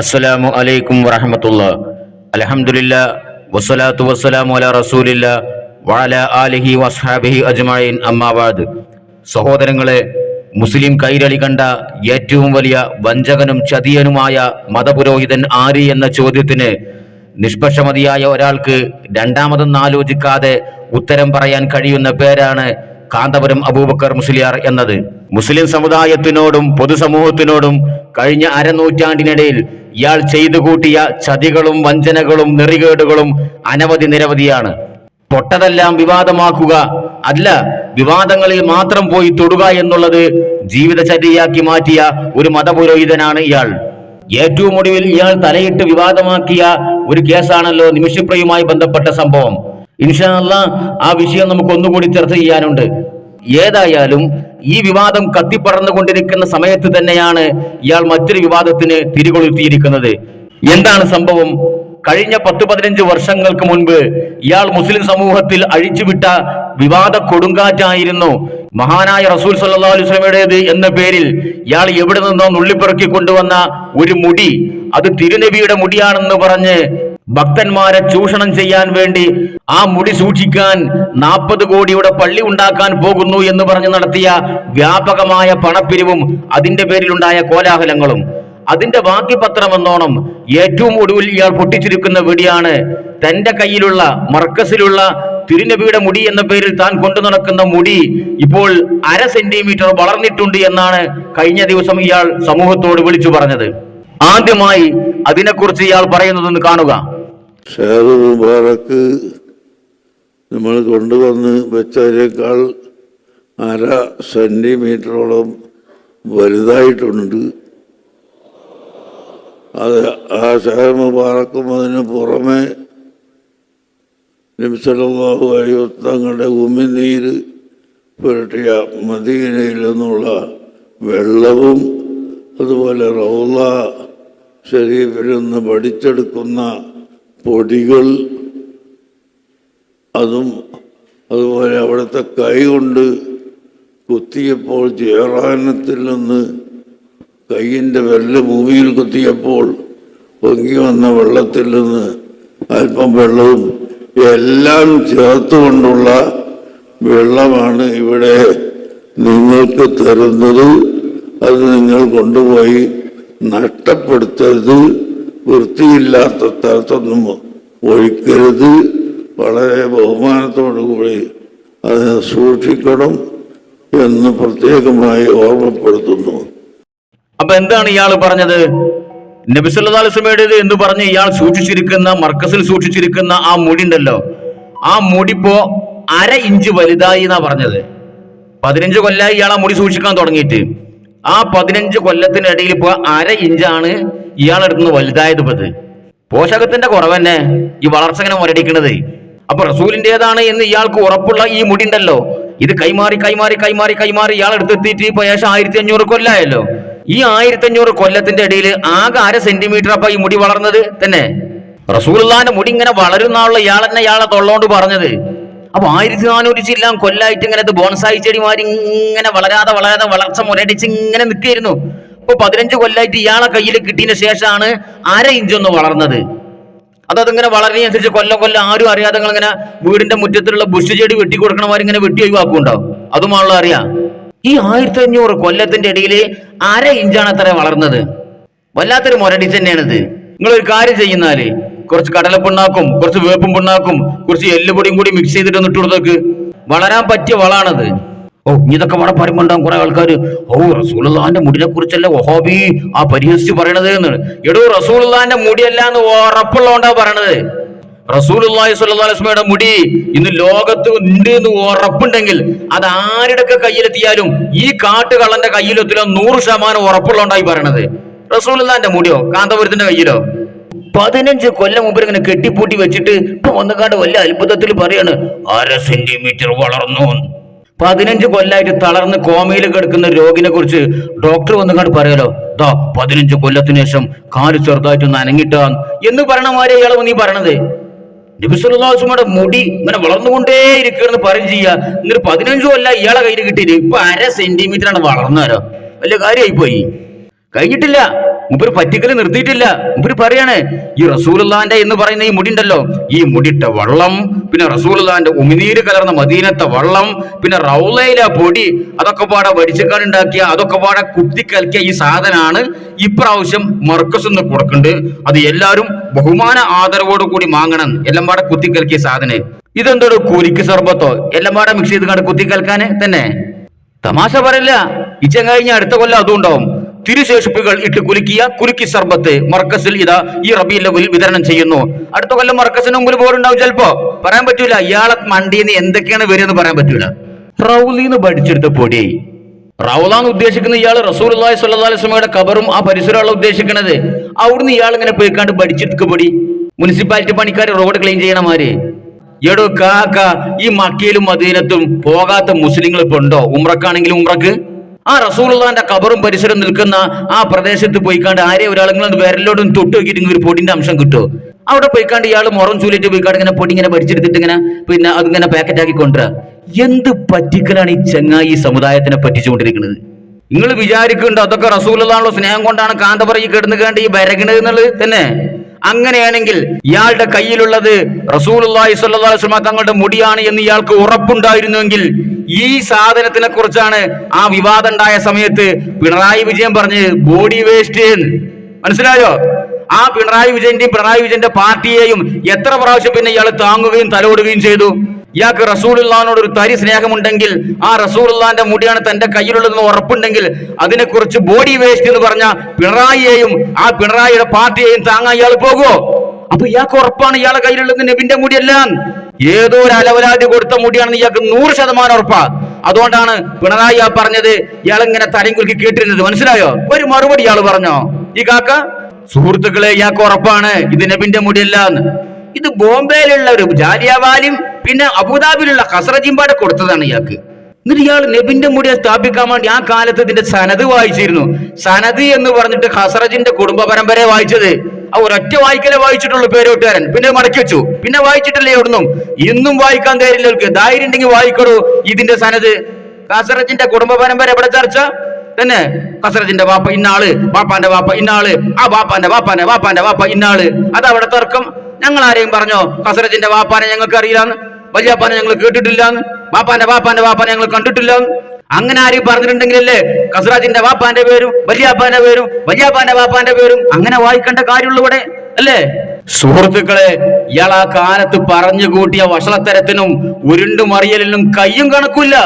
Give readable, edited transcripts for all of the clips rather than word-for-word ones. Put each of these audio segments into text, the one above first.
അസ്സലാമു അലൈക്കും വറഹ്മത്തുള്ളാഹി. അൽഹംദുലില്ലാഹ് വസ്സലാത്തു വസ്സലാമു അലാ റസൂലില്ലാഹ് വഅലാ ആലിഹി വസ്ഹാബിഹി അജ്മഈൻ. അമ്മാ ബഅദ്. സഹോദരങ്ങളെ, മുസ്ലിം കൈരളി കണ്ട ഏറ്റവും വലിയ വഞ്ചകനും ചതിയനുമായ മതപുരോഹിതൻ ആര് എന്ന ചോദ്യത്തിന് നിഷ്പക്ഷമതിയായ ഒരാൾക്ക് രണ്ടാമതൊന്നും ആലോചിക്കാതെ ഉത്തരം പറയാൻ കഴിയുന്ന പേരാണ് കാന്തപുരം അബൂബക്കർ മുസ്ലിയാർ എന്നത്. മുസ്ലിം സമുദായത്തിനോടും പൊതുസമൂഹത്തിനോടും കഴിഞ്ഞ അരനൂറ്റാണ്ടിനിടയിൽ ഇയാൾ ചെയ്തു കൂട്ടിയ ചതികളും വഞ്ചനകളും നെറികേടുകളും നിരവധിയാണ്. തൊട്ടതെല്ലാം വിവാദമാക്കുക, അല്ല വിവാദങ്ങളിൽ മാത്രം പോയി തൊടുക എന്നുള്ളത് ജീവിതചര്യയാക്കി മാറ്റിയ ഒരു മതപുരോഹിതനാണ് ഇയാൾ. ഏറ്റവും ഒടുവിൽ ഇയാൾ തലയിട്ട് വിവാദമാക്കിയ ഒരു കേസാണല്ലോ നിമിഷപ്രിയുമായി ബന്ധപ്പെട്ട സംഭവം. ഇൻഷാ അല്ലാഹ് ആ വിഷയം നമുക്ക് ഒന്നുകൂടി ചർച്ച ചെയ്യാനുണ്ട്. ഏതായാലും ഈ വിവാദം കത്തിപ്പടർന്നുകൊണ്ടിരിക്കുന്ന സമയത്ത് തന്നെയാണ് ഇയാൾ മറ്റൊരു വിവാദത്തിന് തിരികൊളുത്തിയിരിക്കുന്നത്. എന്താണ് സംഭവം? കഴിഞ്ഞ 10-15 വർഷങ്ങൾക്ക് മുൻപ് ഇയാൾ മുസ്ലിം സമൂഹത്തിൽ അഴിച്ചുവിട്ട വിവാദ കൊടുങ്കാറ്റായിരുന്നു മഹാനായ റസൂൽ സല്ലല്ലാഹു അലൈഹി വസല്ലമയുടേത് എന്ന പേരിൽ ഇയാൾ എവിടെ നിന്നോ നുള്ളിപ്പെറുക്കി കൊണ്ടുവന്ന ഒരു മുടി, അത് തിരുനബിയുടെ മുടിയാണെന്ന് പറഞ്ഞ് ഭക്തന്മാരെ ചൂഷണം ചെയ്യാൻ വേണ്ടി ആ മുടി സൂക്ഷിക്കാൻ 40 കോടിയുടെ പള്ളി ഉണ്ടാക്കാൻ പോകുന്നു എന്ന് പറഞ്ഞ് നടത്തിയ വ്യാപകമായ പണപ്പിരിവും അതിന്റെ പേരിലുണ്ടായ കോലാഹലങ്ങളും അതിന്റെ ബാക്കി പത്രമെന്നോണം ഏറ്റവും ഒടുവിൽ ഇയാൾ പൊട്ടിച്ചിരിക്കുന്ന വെടിയാണ് തന്റെ കയ്യിലുള്ള മർക്കസിലുള്ള തിരുനബിയുടെ മുടി എന്ന പേരിൽ താൻ കൊണ്ടു നടക്കുന്ന മുടി ഇപ്പോൾ 1/2 സെന്റിമീറ്റർ വളർന്നിട്ടുണ്ട് എന്നാണ് കഴിഞ്ഞ ദിവസം ഇയാൾ സമൂഹത്തോട് വിളിച്ചു പറഞ്ഞത്. ആദ്യമായി അതിനെക്കുറിച്ച് ഇയാൾ പറയുന്നതൊന്ന് കാണുക. ഷേർ മുബാറക്ക് നമ്മൾ കൊണ്ടുവന്ന് വെച്ചതിനേക്കാൾ 1/2 സെന്റിമീറ്ററോളം വലുതായിട്ടുണ്ട്. അത് ആ ഷേർ മുബാറക്കും അതിന് പുറമെ നബി സല്ലല്ലാഹു അലൈഹി വസല്ലം തങ്ങളുടെ ഉമിനീര് പുരട്ടിയ മദീനയിൽ നിന്നുള്ള വെള്ളവും അതുപോലെ റൗള ശരീഫിൽ നിന്ന് പഠിച്ചെടുക്കുന്ന പൊടികൾ, അതുപോലെ അവിടുത്തെ കൈ കൊണ്ട് കുത്തിയപ്പോൾ ജയറാനത്തിൽ നിന്ന് കൈയിൻ്റെ വെല്ല് ഭൂമിയിൽ കുത്തിയപ്പോൾ പൊങ്ങി വന്ന വെള്ളത്തിൽ നിന്ന് അല്പം വെള്ളവും എല്ലാം ചേർത്തുകൊണ്ടുള്ള വെള്ളമാണ് ഇവിടെ നിങ്ങൾക്ക് തരുന്നത്. അത് നിങ്ങൾ കൊണ്ടുപോയി നഷ്ടപ്പെടുത്തരുത്, വൃത്തിയില്ലാത്ത സ്ഥലത്തൊന്നും ഒഴിക്കരുത്, വളരെ ബഹുമാനത്തോടു കൂടി അത് സൂക്ഷിക്കണം എന്ന് പ്രത്യേകമായി ഓർമ്മപ്പെടുത്തുന്നു. അപ്പൊ എന്താണ് ഇയാൾ പറഞ്ഞത്? നബി സല്ലല്ലാഹു അലൈഹി വസല്ലമയുടേത് എന്ന് പറഞ്ഞ് ഇയാൾ സൂക്ഷിച്ചിരിക്കുന്ന മർക്കസിൽ സൂക്ഷിച്ചിരിക്കുന്ന ആ മുടി ഉണ്ടല്ലോ, ആ മുടി ഇപ്പോ 1/2 ഇഞ്ച് വലുതായി എന്നാ പറഞ്ഞത്. 15 കൊല്ലമായി ഇയാൾ ആ മുടി സൂക്ഷിക്കാൻ തുടങ്ങിയിട്ട്. ആ 15 കൊല്ലത്തിനിടയിൽ ഇപ്പൊ 1/2 ഇഞ്ചാണ് ഇയാളെടുത്തുനിന്ന് വലുതായത്. പോഷകത്തിന്റെ കുറവ് തന്നെ ഈ വളർച്ച ഇങ്ങനെ മുരടിക്കണത്. അപ്പൊ റസൂലിന്റേതാണ് എന്ന് ഇയാൾക്ക് ഉറപ്പുള്ള ഈ മുടി ഉണ്ടല്ലോ, ഇത് കൈമാറി കൈമാറി കൈമാറി കൈമാറി ഇയാൾ എടുത്തെത്തിയിട്ട് ഇപ്പൊ ഏകദേശം 1500 കൊല്ലമായല്ലോ. ഈ 1500 കൊല്ലത്തിന്റെ ഇടയിൽ ആകെ 1/2 സെന്റിമീറ്റർ അപ്പൊ ഈ മുടി വളർന്നത് തന്നെ. റസൂലുള്ളാഹിന്റെ മുടി ഇങ്ങനെ വളരുന്നാണല്ലോ ഇയാൾ തന്നെ ഇയാളെ തൊള്ളോണ്ട് പറഞ്ഞത്. അപ്പൊ 1400 ചില്ലാം കൊല്ലായിട്ട് ഇങ്ങനെ ബോൺസായി ചെടിമാരി ഇങ്ങനെ വളരാതെ വളരാതെ വളർച്ച മുരടിച്ച് ഇങ്ങനെ നിൽക്കായിരുന്നു. ഇപ്പൊ 15 കൊല്ലായിട്ട് ഇയാളെ കയ്യിൽ കിട്ടിയതിന് ശേഷമാണ് 1/2 ഇഞ്ചൊന്ന് വളർന്നത്. അതതിങ്ങനെ വളരുന്നതനുസരിച്ച് കൊല്ലം കൊല്ലം ആരും അറിയാതെ ഇങ്ങനെ വീടിന്റെ മുറ്റത്തിലുള്ള ബുഷ് ചെടി വെട്ടി കൊടുക്കണമാരിങ്ങനെ വെട്ടി ഒഴിവാക്കുണ്ടാവും. അതുമാണല്ലോ അറിയാം. ഈ 1500 കൊല്ലത്തിന്റെ ഇടയിൽ 1/2 ഇഞ്ചാണ് അത്ര വളർന്നത്. വല്ലാത്തൊരു മുരടിച്ച് തന്നെയാണിത്. നിങ്ങളൊരു കാര്യം ചെയ്യുന്നാല് കുറച്ച് കടലപ്പിണ്ണാക്കും, കുറച്ച് വേപ്പും പിണ്ണാക്കും, കുറച്ച് എല്ലുപൊടിയും കൂടി മിക്സ് ചെയ്തിട്ട് ഇട്ട് കൊടുത്തേക്ക്. വളരാൻ പറ്റിയ വളാണത്. ഇതൊക്കെ ഇവിടെ പറയുമ്പോണ്ടാവും കുറെ ആൾക്കാർ, റസൂലുള്ളാഹിന്റെ മുടിനെ കുറിച്ചല്ല വഹാബി ആ പരിഹസിച്ച് പറയണത് എന്ന്. എടോ, റസൂലുള്ളാഹിന്റെ മുടിയല്ല എന്ന് ഉറപ്പുള്ളതുകൊണ്ടാ പറയണത്. റസൂലുള്ളാഹി സ്വല്ലല്ലാഹു അലൈഹി വസല്ലമയുടെ മുടി ഇന്ന് ലോകത്ത് ഉണ്ട് എന്ന് ഉറപ്പുണ്ടെങ്കിൽ അത് ആരുടെയൊക്കെ കയ്യിലെത്തിയാലും ഈ കാട്ടുകള്ളന്റെ കയ്യിലെത്തിലോ 100% ഉറപ്പുള്ളതുകൊണ്ടായി പറയണത്. റസൂലുള്ളാഹിന്റെ മുടിയോ കാന്തപുരത്തിന്റെ കയ്യിലോ 15 കൊല്ലം മുമ്പ് ഇങ്ങനെ കെട്ടിപ്പൂട്ടി വെച്ചിട്ട് ഇപ്പൊ ഒന്നുകാണ്ട് വലിയ അത്ഭുതത്തിൽ പറയാണ് 1/2 സെന്റിമീറ്റർ വളർന്നു. 15 കൊല്ലായിട്ട് തളർന്ന് കോമയിൽ കിടക്കുന്ന രോഗിനെ കുറിച്ച് ഡോക്ടർ വന്നുകാണ്ട് പറയാലോ, 15 കൊല്ലത്തിന് ശേഷം കാല് ചെറുതായിട്ടൊന്ന് അനങ്ങിട്ടാൻ എന്ന് പറയണമാരെ ഇയാളെ നീ പറയണത്. നബി സല്ലല്ലാഹു അലൈഹി വസല്ലമയുടെ മുടി ഇങ്ങനെ വളർന്നുകൊണ്ടേ ഇരിക്കുകയെന്ന് പറയും ചെയ്യാ. എന്നിട്ട് 15 കൊല്ലം ഇയാളെ കയ്യിൽ കിട്ടിയിട്ട് ഇപ്പൊ 1/2 സെന്റിമീറ്റർ ആണ് വളർന്നാരോ. വലിയ കാര്യമായി പോയി. കഴിഞ്ഞിട്ടില്ല. മുമ്പ് പറ്റിക്കല് നിർത്തിയിട്ടില്ല. മുമ്പ് പറയാണ് ഈ റസൂലുള്ളാന്റെ എന്ന് പറയുന്ന ഈ മുടി ഉണ്ടല്ലോ, ഈ മുടിട്ട വള്ളം, പിന്നെ റസൂലുള്ളാന്റെ ഉമിനീര് കലർന്ന മദീനത്തെ വള്ളം, പിന്നെ റൗളയിലെ പൊടി, അതൊക്കെ പാടെ വടിച്ചക്കാടുണ്ടാക്കിയ, അതൊക്കെ പാടെ കുത്തിക്കലക്കിയ ഈ സാധനമാണ് ഇപ്രാവശ്യം മർക്കസ് എന്ന് കൊടുക്കുന്നുണ്ട്. അത് എല്ലാവരും ബഹുമാന ആദരവോട് കൂടി വാങ്ങണം. എല്ലാം പാടെ കുത്തിക്കലക്കിയ സാധനം. ഇതെന്തോ കുരിക്ക് സർബത്തോ എല്ലാം പാടെ മിക്സ് ചെയ്ത് കണ്ട് കുത്തിക്കലക്കാന് തന്നെ. തമാശ പറയില്ല. ഇച്ചം കഴിഞ്ഞ അടുത്ത കൊല്ലം അതും ഉണ്ടാവും. തിരുശേഷിപ്പുകൾ ഇട്ട് കുലുക്കി സർബത്ത് മർക്കസിൽ ഇതാ ഈ റബീഉൽ അവ്വൽ വിതരണം ചെയ്യുന്നു. അടുത്ത കൊല്ലം മർക്കസിന് മുമ്പിൽ ബോർഡുണ്ടാവും. ചിലപ്പോ പറയാൻ പറ്റൂല. ഇയാളെ മണ്ടിന്ന് എന്തൊക്കെയാണ് വരുന്നത് പറയാൻ പറ്റൂല. റൗലിന്ന് പഠിച്ചെടുത്ത പൊടി. റൗലാന്ന് ഉദ്ദേശിക്കുന്ന ഇയാൾ റസൂലുള്ളാഹി സ്വല്ലല്ലാഹു അലൈഹി വസല്ലമയുടെ ഖബറും ആ പരിസരമുള്ള ഉദ്ദേശിക്കുന്നത്. അവിടുന്ന് ഇയാൾ ഇങ്ങനെ പോയിക്കാണ്ട് പഠിച്ചെടുക്ക പൊടി. മുനിസിപ്പാലിറ്റി പണിക്കാർ റോഡ് ക്ലീൻ ചെയ്യണമാര്. എടോ കാക്ക, ഈ മക്കയിലും മദീനത്തും പോകാത്ത മുസ്ലിങ്ങൾ ഇപ്പൊ ഉണ്ടോ? ഉംറക്കാണെങ്കിലും ഉംറക്ക് ആ റസൂലുള്ളാന്റെ ഖബറും പരിസരം നിൽക്കുന്ന ആ പ്രദേശത്ത് പോയിക്കാണ്ട് ആരെ ഒരാളെങ്കിലും വിരലോടും തൊട്ട് നോക്കിയിട്ട് ഒരു പൊടിന്റെ അംശം കിട്ടുമോ? അവിടെ പോയിക്കാണ്ട് ഇയാൾ മുറം ചൂലിട്ട് പോയിക്കാണ്ട് ഇങ്ങനെ പൊടി ഇങ്ങനെ പഠിച്ചെടുത്തിട്ട് ഇങ്ങനെ പിന്നെ അതിങ്ങനെ പാക്കറ്റ് ആക്കി കൊണ്ടുവരാ. എന്ത് പറ്റിക്കലാണ് ഈ ചങ്ങായി സമുദായത്തിനെ പറ്റിച്ചുകൊണ്ടിരിക്കുന്നത്? നിങ്ങൾ വിചാരിക്കുന്നുണ്ടോ അതൊക്കെ റസൂലുള്ളാഹിന്റെ സ്നേഹം കൊണ്ടാണ് കാന്തപറയി കിടന്നുകാണ്ട് ഈ വരകണത് എന്നുള്ളത് തന്നെ? അങ്ങനെയാണെങ്കിൽ ഇയാളുടെ കയ്യിലുള്ളത് റസൂലുള്ളാഹി സ്വല്ലല്ലാഹു അലൈഹി വസല്ലം തങ്ങളുടെ മുടിയാണ് എന്ന് ഇയാൾക്ക് ഉറപ്പുണ്ടായിരുന്നുവെങ്കിൽ ഈ സാധനത്തിനെ കുറിച്ചാണ് ആ വിവാദം ഉണ്ടായ സമയത്ത് പിണറായി വിജയൻ പറഞ്ഞ് ബോഡി വേസ്റ്റ്. മനസ്സിലായോ? ആ പിണറായി വിജയന്റെ പാർട്ടിയെയും എത്ര പ്രാവശ്യം പിന്നെ ഇയാൾ താങ്ങുകയും തലോടുകയും ചെയ്തു. ഇയാൾക്ക് റസൂലുള്ളാഹിനോട് ഒരു തരി സ്നേഹമുണ്ടെങ്കിൽ, ആ റസൂലുള്ളാഹിന്റെ മുടിയാണ് തന്റെ കയ്യിലുള്ളതെന്ന് ഉറപ്പുണ്ടെങ്കിൽ അതിനെക്കുറിച്ച് ബോഡി വേസ്റ്റ് എന്ന് പറഞ്ഞ പിണറായിയെയും ആ പിണറായിയുടെ പാർട്ടിയെയും താങ്ങാൻ ഇയാൾ പോകുമോ? അപ്പൊ ഇയാൾക്ക് ഉറപ്പാണ് ഇയാളെ കയ്യിലുള്ളത് നബിന്റെ മുടിയല്ല, ഏതോ ഒരു അലവലാതി കൊടുത്ത മുടിയാണെന്ന് ഇയാൾക്ക് 100% ഉറപ്പാ. അതുകൊണ്ടാണ് പിണറായി ആ പറഞ്ഞത് ഇയാളിങ്ങനെ തലയും കുലുക്കി കേട്ടിരുന്നത്. മനസ്സിലായോ? ഒരു മറുപടി ഇയാൾ പറഞ്ഞോ ഈ കാക്ക? സുഹൃത്തുക്കളെ, ഇയാൾക്ക് ഉറപ്പാണ് ഇത് നബിന്റെ മുടിയല്ല. ഇത് ബോംബെയിലുള്ള ഒരു ജാലിയവാലിയും പിന്നെ അബുദാബിയിലുള്ള ഖസ്റജിമ്പാടെ കൊടുത്തതാണ് ഇയാൾക്ക്. എന്നിട്ട് ഇയാൾ നബിന്റെ മുടിയെ സ്ഥാപിക്കാൻ വേണ്ടി ആ കാലത്ത് ഇതിന്റെ സനത് വായിച്ചിരുന്നു. സനത് എന്ന് പറഞ്ഞിട്ട് ഖസ്റജിന്റെ കുടുംബ പരമ്പരയെ വായിച്ചത്. ആ ഒരൊറ്റ വായിക്കലേ വായിച്ചിട്ടുള്ളൂ പേരോട്ടുകാരൻ. പിന്നെ മടക്കി വെച്ചു. പിന്നെ വായിച്ചിട്ടില്ലേ എവിടുന്നും. ഇന്നും വായിക്കാൻ ധൈര്യം ധൈര്യം ഉണ്ടെങ്കിൽ വായിക്കടൂ ഇതിന്റെ സനത്. ഖസ്റജിന്റെ കുടുംബ പരമ്പര എവിടെ ചർച്ച തന്നെ? ഖസ്റജിന്റെ വാപ്പ ഇന്നാള്, വാപ്പാന്റെ വാപ്പ ഇന്നാള്, ആ വാപ്പാന്റെ വാപ്പ ഇന്നാള്. അതവിടെ തർക്കം. ഞങ്ങൾ ആരെയും പറഞ്ഞോ ഖസ്റജിന്റെ വാപ്പാനെ ഞങ്ങൾക്ക് അറിയില്ലാന്ന്, വലിയാപ്പാനെ ഞങ്ങൾ കേട്ടിട്ടില്ലാന്ന്, വാപ്പാന്റെ വാപ്പാനെ ഞങ്ങൾ കണ്ടിട്ടില്ലാന്ന്? അങ്ങനെ ആരെയും പറഞ്ഞിട്ടുണ്ടെങ്കിലല്ലേ ഖസ്റജിന്റെ വാപ്പാന്റെ പേരും വലിയാപ്പാന്റെ പേരും വലിയാപ്പാന്റെ വാപ്പാന്റെ പേരും അങ്ങനെ വായിക്കേണ്ട കാര്യമുള്ളൂ ഇവിടെ, അല്ലേ? സുഹൃത്തുക്കളെ, ഇയാൾ ആ കാലത്ത് പറഞ്ഞു കൂട്ടിയ വഷളത്തരത്തിനും ഉരുണ്ടുമറിയലിനും കയ്യും കണക്കില്ല.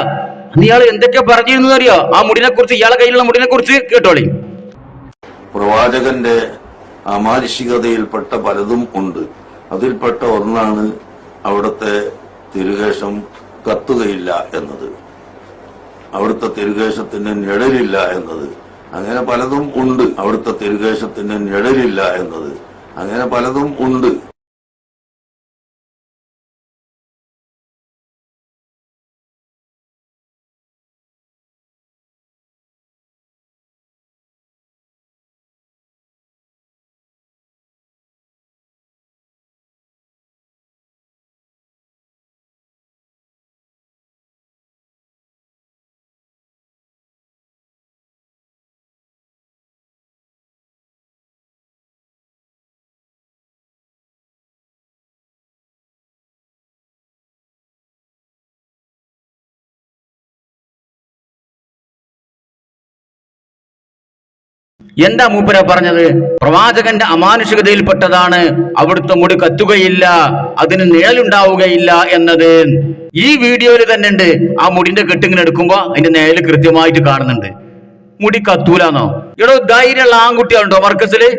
ഇയാൾ എന്തൊക്കെ പറഞ്ഞിരുന്നു അറിയോ ആ മുടിനെ കുറിച്ച്? ഇയാളെ കയ്യിലുള്ള മുടിനെ കുറിച്ച് കേട്ടോളി. പ്രവാചകന്റെ അമാനുഷികതയിൽപ്പെട്ട പലതും ഉണ്ട്. അതിൽപ്പെട്ട ഒന്നാണ് അവിടുത്തെ തിരുകേശം കത്തുകയില്ല എന്നത്, അവിടുത്തെ തിരുകേശത്തിന് നിഴലില്ല എന്നത്. അങ്ങനെ പലതും ഉണ്ട്. അവിടുത്തെ തിരുകേശത്തിന് നിഴലില്ല എന്നത് അങ്ങനെ പലതും ഉണ്ട്. എന്താ മൂപ്പര പറഞ്ഞത്? പ്രവാചകന്റെ അമാനുഷികതയിൽപ്പെട്ടതാണ് അവിടുത്തെ മുടി കത്തുകയില്ല, അതിന് നിഴലുണ്ടാവുകയില്ല എന്നത്. ഈ വീഡിയോയിൽ തന്നെ ഉണ്ട്. ആ മുടിന്റെ കെട്ടിങ്ങനെ എടുക്കുമ്പോ അതിന്റെ നിഴല് കൃത്യമായിട്ട് കാണുന്നുണ്ട്. മുടി കത്തൂലാന്നോ? എടോ, ധൈര്യമുള്ള ആൺകുട്ടികളുണ്ടോ മർക്കസില്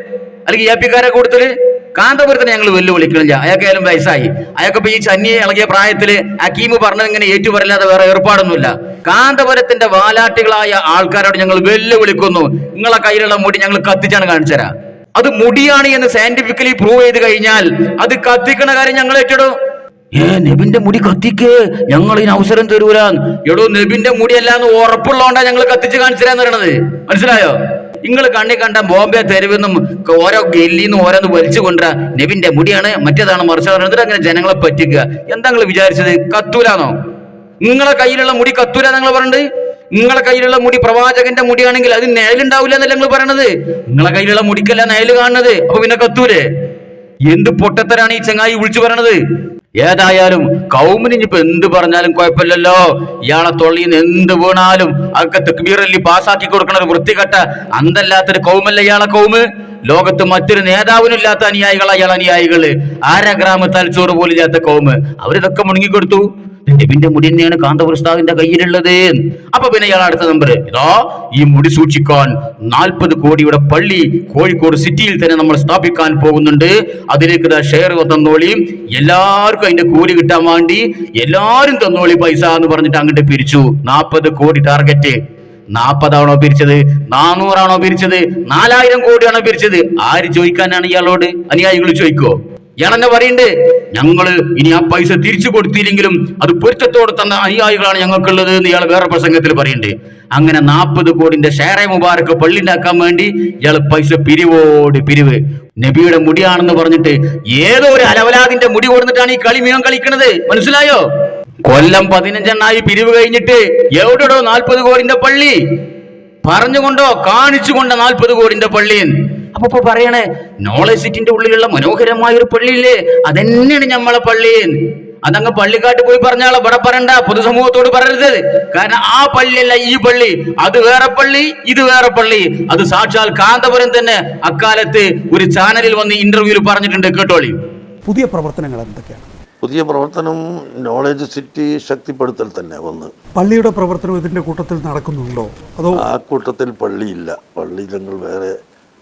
അല്ലെങ്കിൽ ഏപ്പിക്കാരെ കൂടുതല്? കാന്തപുരത്തിന് ഞങ്ങൾ വെല്ലുവിളിക്കണില്ല. അയാൾക്കായാലും വയസ്സായി. അയാൾക്കിപ്പോ ഈ ചന്നിയെ ഇളകിയ പ്രായത്തില് ഹക്കീമ് പറഞ്ഞത് ഇങ്ങനെ ഏറ്റുപറല്ലാതെ വേറെ ഏർപ്പാടൊന്നുമില്ല. കാന്തപുരത്തിന്റെ വാലാട്ടികളായ ആൾക്കാരോട് ഞങ്ങൾ വെല്ലുവിളിക്കുന്നു. നിങ്ങളെ കയ്യിലുള്ള മുടി ഞങ്ങൾ കത്തിച്ചാണ് കാണിച്ചു തരാം. അത് മുടിയാണ് എന്ന് സയന്റിഫിക്കലി പ്രൂവ് ചെയ്ത് കഴിഞ്ഞാൽ അത് കത്തിക്കണ കാര്യം ഞങ്ങൾ ഏറ്റെടും. നബിന്റെ മുടി കത്തിക്ക്, ഞങ്ങൾ ഇതിന് അവസരം തരൂല. എടോ, നബിന്റെ മുടിയല്ലാന്ന് ഉറപ്പുള്ളതുകൊണ്ടാ ഞങ്ങൾ കത്തിച്ച് കാണിച്ചു തരാന്ന് പറയണത്. മനസ്സിലായോ? നിങ്ങൾ കണ്ണി കണ്ട ബോംബെ തെരുവെന്നും ഓരോ ഗല്ലിന്നും ഓരോന്ന് വലിച്ചു കൊണ്ടുവരാ നബിന്റെ മുടിയാണ് മറ്റേതാണ് മറിച്ചാണ്, എന്നിട്ട് അങ്ങനെ ജനങ്ങളെ പറ്റിക്കുക. എന്താ നിങ്ങൾ വിചാരിച്ചത്? കത്തൂലാന്നോ? നിങ്ങളെ കയ്യിലുള്ള മുടി കത്തൂല നിങ്ങൾ പറഞ്ഞിട്ട്? നിങ്ങളെ കയ്യിലുള്ള മുടി പ്രവാചകന്റെ മുടിയാണെങ്കിൽ അത് നേലുണ്ടാവില്ല എന്നല്ല നിങ്ങൾ പറയണത്. നിങ്ങളെ കയ്യിലുള്ള മുടിക്കല്ല നേല് കാണുന്നത്. അപ്പൊ പിന്നെ കത്തൂരെ? എന്ത് പൊട്ടത്തരാണ് ഈ ചങ്ങായി വിളിച്ചു പറയണത്? ഏതായാലും കൗമിന് ഇനിയിപ്പോ എന്ത് പറഞ്ഞാലും കുഴപ്പമില്ലല്ലോ. ഇയാളെ തൊള്ളിന്ന് എന്ത് വീണാലും അതൊക്കെ തക്ബീറല്ലി പാസ്സാക്കി കൊടുക്കണ ഒരു വൃത്തികെട്ട അന്തല്ലാത്തൊരു കൗമല്ല ഇയാളെ കൗമ്. ലോകത്ത് മറ്റൊരു നേതാവിനും ഇല്ലാത്ത അനുയായികളാ ഇയാൾ അനുയായികള്. 1/2 ഗ്രാം തലച്ചോറ് പോലും ഇല്ലാത്ത കൗമ്. അവരിതൊക്കെ മുണങ്ങിക്കൊടുത്തു. നബിന്റെ മുടി തന്നെയാണ് കാന്തപുരസ്താവിന്റെ കയ്യിലുള്ളത്. അപ്പൊ പിന്നെ ഇയാൾ അടുത്ത നമ്പർ ഇതാ, ഈ മുടി സൂക്ഷിക്കാൻ 40 കോടിയുടെ പള്ളി കോഴിക്കോട് സിറ്റിയിൽ തന്നെ നമ്മൾ സ്ഥാപിക്കാൻ പോകുന്നുണ്ട്. അതിലേക്ക് ഷെയർ തന്നോളി, എല്ലാവർക്കും അതിന്റെ കൂലി കിട്ടാൻ വേണ്ടി എല്ലാരും തന്നോളി പൈസ എന്ന് പറഞ്ഞിട്ട് അങ്ങോട്ട് പിരിച്ചു. 40 കോടി ടാർഗറ്റ്. 40 ആണോ പിരിച്ചത്? 400 ആണോ പിരിച്ചത്? 4000 കോടിയാണോ പിരിച്ചത്? ആര് ചോദിക്കാനാണ് ഇയാളോട്? അനുയായികൾ ചോദിക്കോ? ഇയാൾ എന്നെ പറയുന്നുണ്ട്, ഞങ്ങള് ഇനി ആ പൈസ തിരിച്ചു കൊടുത്തില്ലെങ്കിലും അത് പൊരുത്തത്തോടെ തന്ന അനുയായികളാണ് ഞങ്ങൾക്കുള്ളത് എന്ന് ഇയാൾ വേറെ പ്രസംഗത്തിൽ പറയുന്നുണ്ട്. അങ്ങനെ 40 കോടിന്റെ ഷെയറെ മുബാറക്ക് പള്ളി ഉണ്ടാക്കാൻ വേണ്ടി ഇയാൾ പൈസ പിരിവോട് പിരിവ്. നബിയുടെ മുടിയാണെന്ന് പറഞ്ഞിട്ട് ഏതോ ഒരു അലവലാദിന്റെ മുടി കൊടുത്തിട്ടാണ് ഈ കളി മീൻ കളിക്കുന്നത്. മനസ്സിലായോ? കൊല്ലം 15 പിരിവ് കഴിഞ്ഞിട്ട് എവിടെയോ 40 കോടിന്റെ പള്ളി പറഞ്ഞുകൊണ്ടോ കാണിച്ചുകൊണ്ടോ 40 കോടിന്റെ പള്ളി. അപ്പൊ പറയണേ, നോളജ് സിറ്റിന്റെ ഉള്ളിലുള്ള മനോഹരമായ ഒരു പള്ളിയില്ലേ, അതന്നെയാണ് നമ്മളെ പള്ളി. അതങ്ങ് പള്ളിക്കാട്ട് പോയി പറഞ്ഞാളെ ഇവിടെ പറയണ്ട, പൊതുസമൂഹത്തോട് പറയരുത്. കാരണം ആ പള്ളിയല്ല ഈ പള്ളി, അത് വേറെ പള്ളി, ഇത് വേറെ പള്ളി. അത് സാക്ഷാൽ കാന്തപുരം തന്നെ അക്കാലത്ത് ഒരു ചാനലിൽ വന്ന് ഇന്റർവ്യൂവിൽ പറഞ്ഞിട്ടുണ്ട്, കേട്ടോളി. പുതിയ പ്രവർത്തനങ്ങൾ എന്തൊക്കെയാണ്? പുതിയ പ്രവർത്തനം നോളജ് സിറ്റി ശക്തിപ്പെടുത്തൽ തന്നെ ഒന്ന്. പള്ളിയുടെ പ്രവർത്തനം ഇതിന്റെ കൂട്ടത്തിൽ നടക്കുന്നുണ്ടോ? അതോ ആ കൂട്ടത്തിൽ പള്ളിയില്ല. പള്ളി ഞങ്ങൾ വേറെ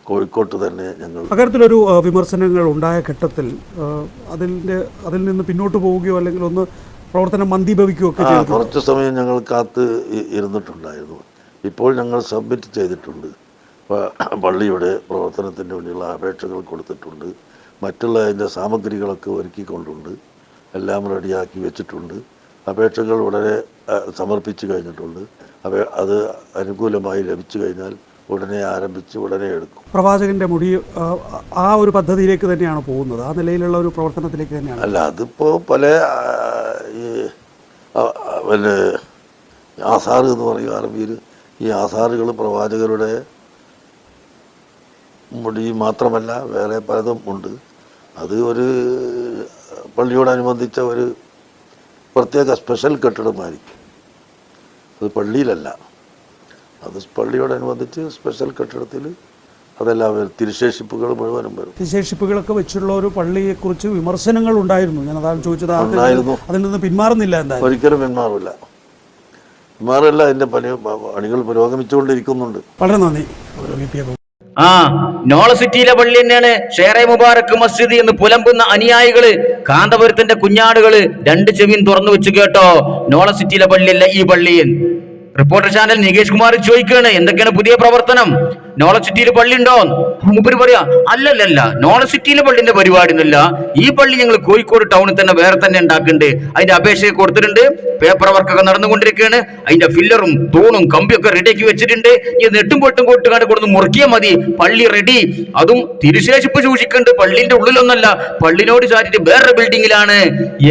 കോഴിക്കോട്ട് തന്നെ ഞങ്ങൾ. അക്കാര്യത്തിലൊരു വിമർശനങ്ങൾ ഉണ്ടായ ഘട്ടത്തിൽ അതിൽ നിന്ന് പിന്നോട്ട് പോവുകയോ അല്ലെങ്കിൽ ഒന്ന് പ്രവർത്തനം മന്ദീഭവിക്കുകയോ ഒക്കെ ചെയ്തു? കുറച്ച് സമയം ഞങ്ങൾ കാത്ത് ഇരുന്നിട്ടുണ്ടായിരുന്നു. ഇപ്പോൾ ഞങ്ങൾ സബ്മിറ്റ് ചെയ്തിട്ടുണ്ട്. പള്ളിയുടെ പ്രവർത്തനത്തിന് വേണ്ടിയുള്ള അപേക്ഷകൾ കൊടുത്തിട്ടുണ്ട്. മറ്റുള്ള അതിൻ്റെ സാമഗ്രികളൊക്കെ ഒരുക്കിക്കൊണ്ടുണ്ട്. എല്ലാം റെഡിയാക്കി വെച്ചിട്ടുണ്ട്. അപേക്ഷകൾ ഉടനെ സമർപ്പിച്ചു കഴിഞ്ഞിട്ടുണ്ട്. അത് അനുകൂലമായി ലഭിച്ചു കഴിഞ്ഞാൽ ഉടനെ ആരംഭിച്ച് ഉടനെ എടുക്കും. പ്രവാചകന്റെ മുടി ആ ഒരു പദ്ധതിയിലേക്ക് തന്നെയാണ് പോകുന്നത്, ആ നിലയിലുള്ള ഒരു പ്രവർത്തനത്തിലേക്ക് തന്നെയാണ്? അല്ല, അതിപ്പോൾ പല പിന്നെ ആസാറ് എന്ന് പറയും അറബിയിൽ. ഈ ആസാറുകൾ പ്രവാചകരുടെ മുടി മാത്രമല്ല വേറെ പലതും ഉണ്ട്. അത് ഒരു പള്ളിയോടനുബന്ധിച്ച ഒരു പ്രത്യേക സ്പെഷ്യൽ കെട്ടിടമായിരിക്കും. അത് പള്ളിയിലല്ല, അത് പള്ളിയോടനുബന്ധിച്ച് സ്പെഷ്യൽ കെട്ടിടത്തിൽ അതെല്ലാം വരും. തിരുശേഷിപ്പുകൾ മുഴുവനും വരും. തിരുശേഷിപ്പുകളൊക്കെ വെച്ചുള്ള ഒരു പള്ളിയെക്കുറിച്ച് വിമർശനങ്ങൾ ഉണ്ടായിരുന്നു. ഞാൻ അതാണ് ചോദിച്ചത്. ഉണ്ടായിരുന്നു. അതിൽ നിന്ന് പിന്മാറുന്നില്ല? എന്തായാലും ഒരിക്കലും പിന്മാറില്ല. അതിൻ്റെ പണികൾ പുരോഗമിച്ചുകൊണ്ടിരിക്കുന്നുണ്ട്. വളരെ നന്ദി. നോളജ് സിറ്റിയിലെ പള്ളി തന്നെയാണ് ഷെയറെ മുബാറക്ക് മസ്ജിദ് എന്ന് പുലമ്പുന്ന അനുയായികള്, കാന്തപുരത്തിന്റെ കുഞ്ഞാടുകള് 2 ചെവിയും തുറന്നു വെച്ച് കേട്ടോ. നോളജ് സിറ്റിയിലെ പള്ളിയല്ല ഈ പള്ളി. റിപ്പോർട്ടർ ചാനൽ നികേഷ് കുമാർ ചോദിക്കുകയാണ്, എന്തൊക്കെയാണ് പുതിയ പ്രവർത്തനം? നോളജ് സിറ്റിയിൽ പള്ളി ഉണ്ടോ? മുമ്പ് പറയാ, അല്ലല്ല, നോളജ് സിറ്റിയിലെ പള്ളിന്റെ പരിപാടി ഒന്നുമില്ല. ഈ പള്ളി ഞങ്ങൾ കോഴിക്കോട് ടൗണിൽ തന്നെ വേറെ തന്നെ ഉണ്ടാക്കുന്നുണ്ട്. അതിന്റെ അപേക്ഷ കൊടുത്തിട്ടുണ്ട്. പേപ്പർ വർക്കൊക്കെ നടന്നുകൊണ്ടിരിക്കുകയാണ്. അതിന്റെ ഫില്ലറും തൂണും കമ്പിയൊക്കെ റെഡിയാക്കി വെച്ചിട്ടുണ്ട്. ഈ നെട്ടും പൊട്ടും കൊട്ടുകാണ്ട് കൊടുന്ന് മുറുക്കിയാൽ മതി, പള്ളി റെഡി. അതും തിരുശേഷിപ്പ് സൂക്ഷിക്കുന്നുണ്ട്. പള്ളിന്റെ ഉള്ളിലൊന്നല്ല, പള്ളിനോട് ചാറ്റിട്ട് വേറെ ബിൽഡിങ്ങിലാണ്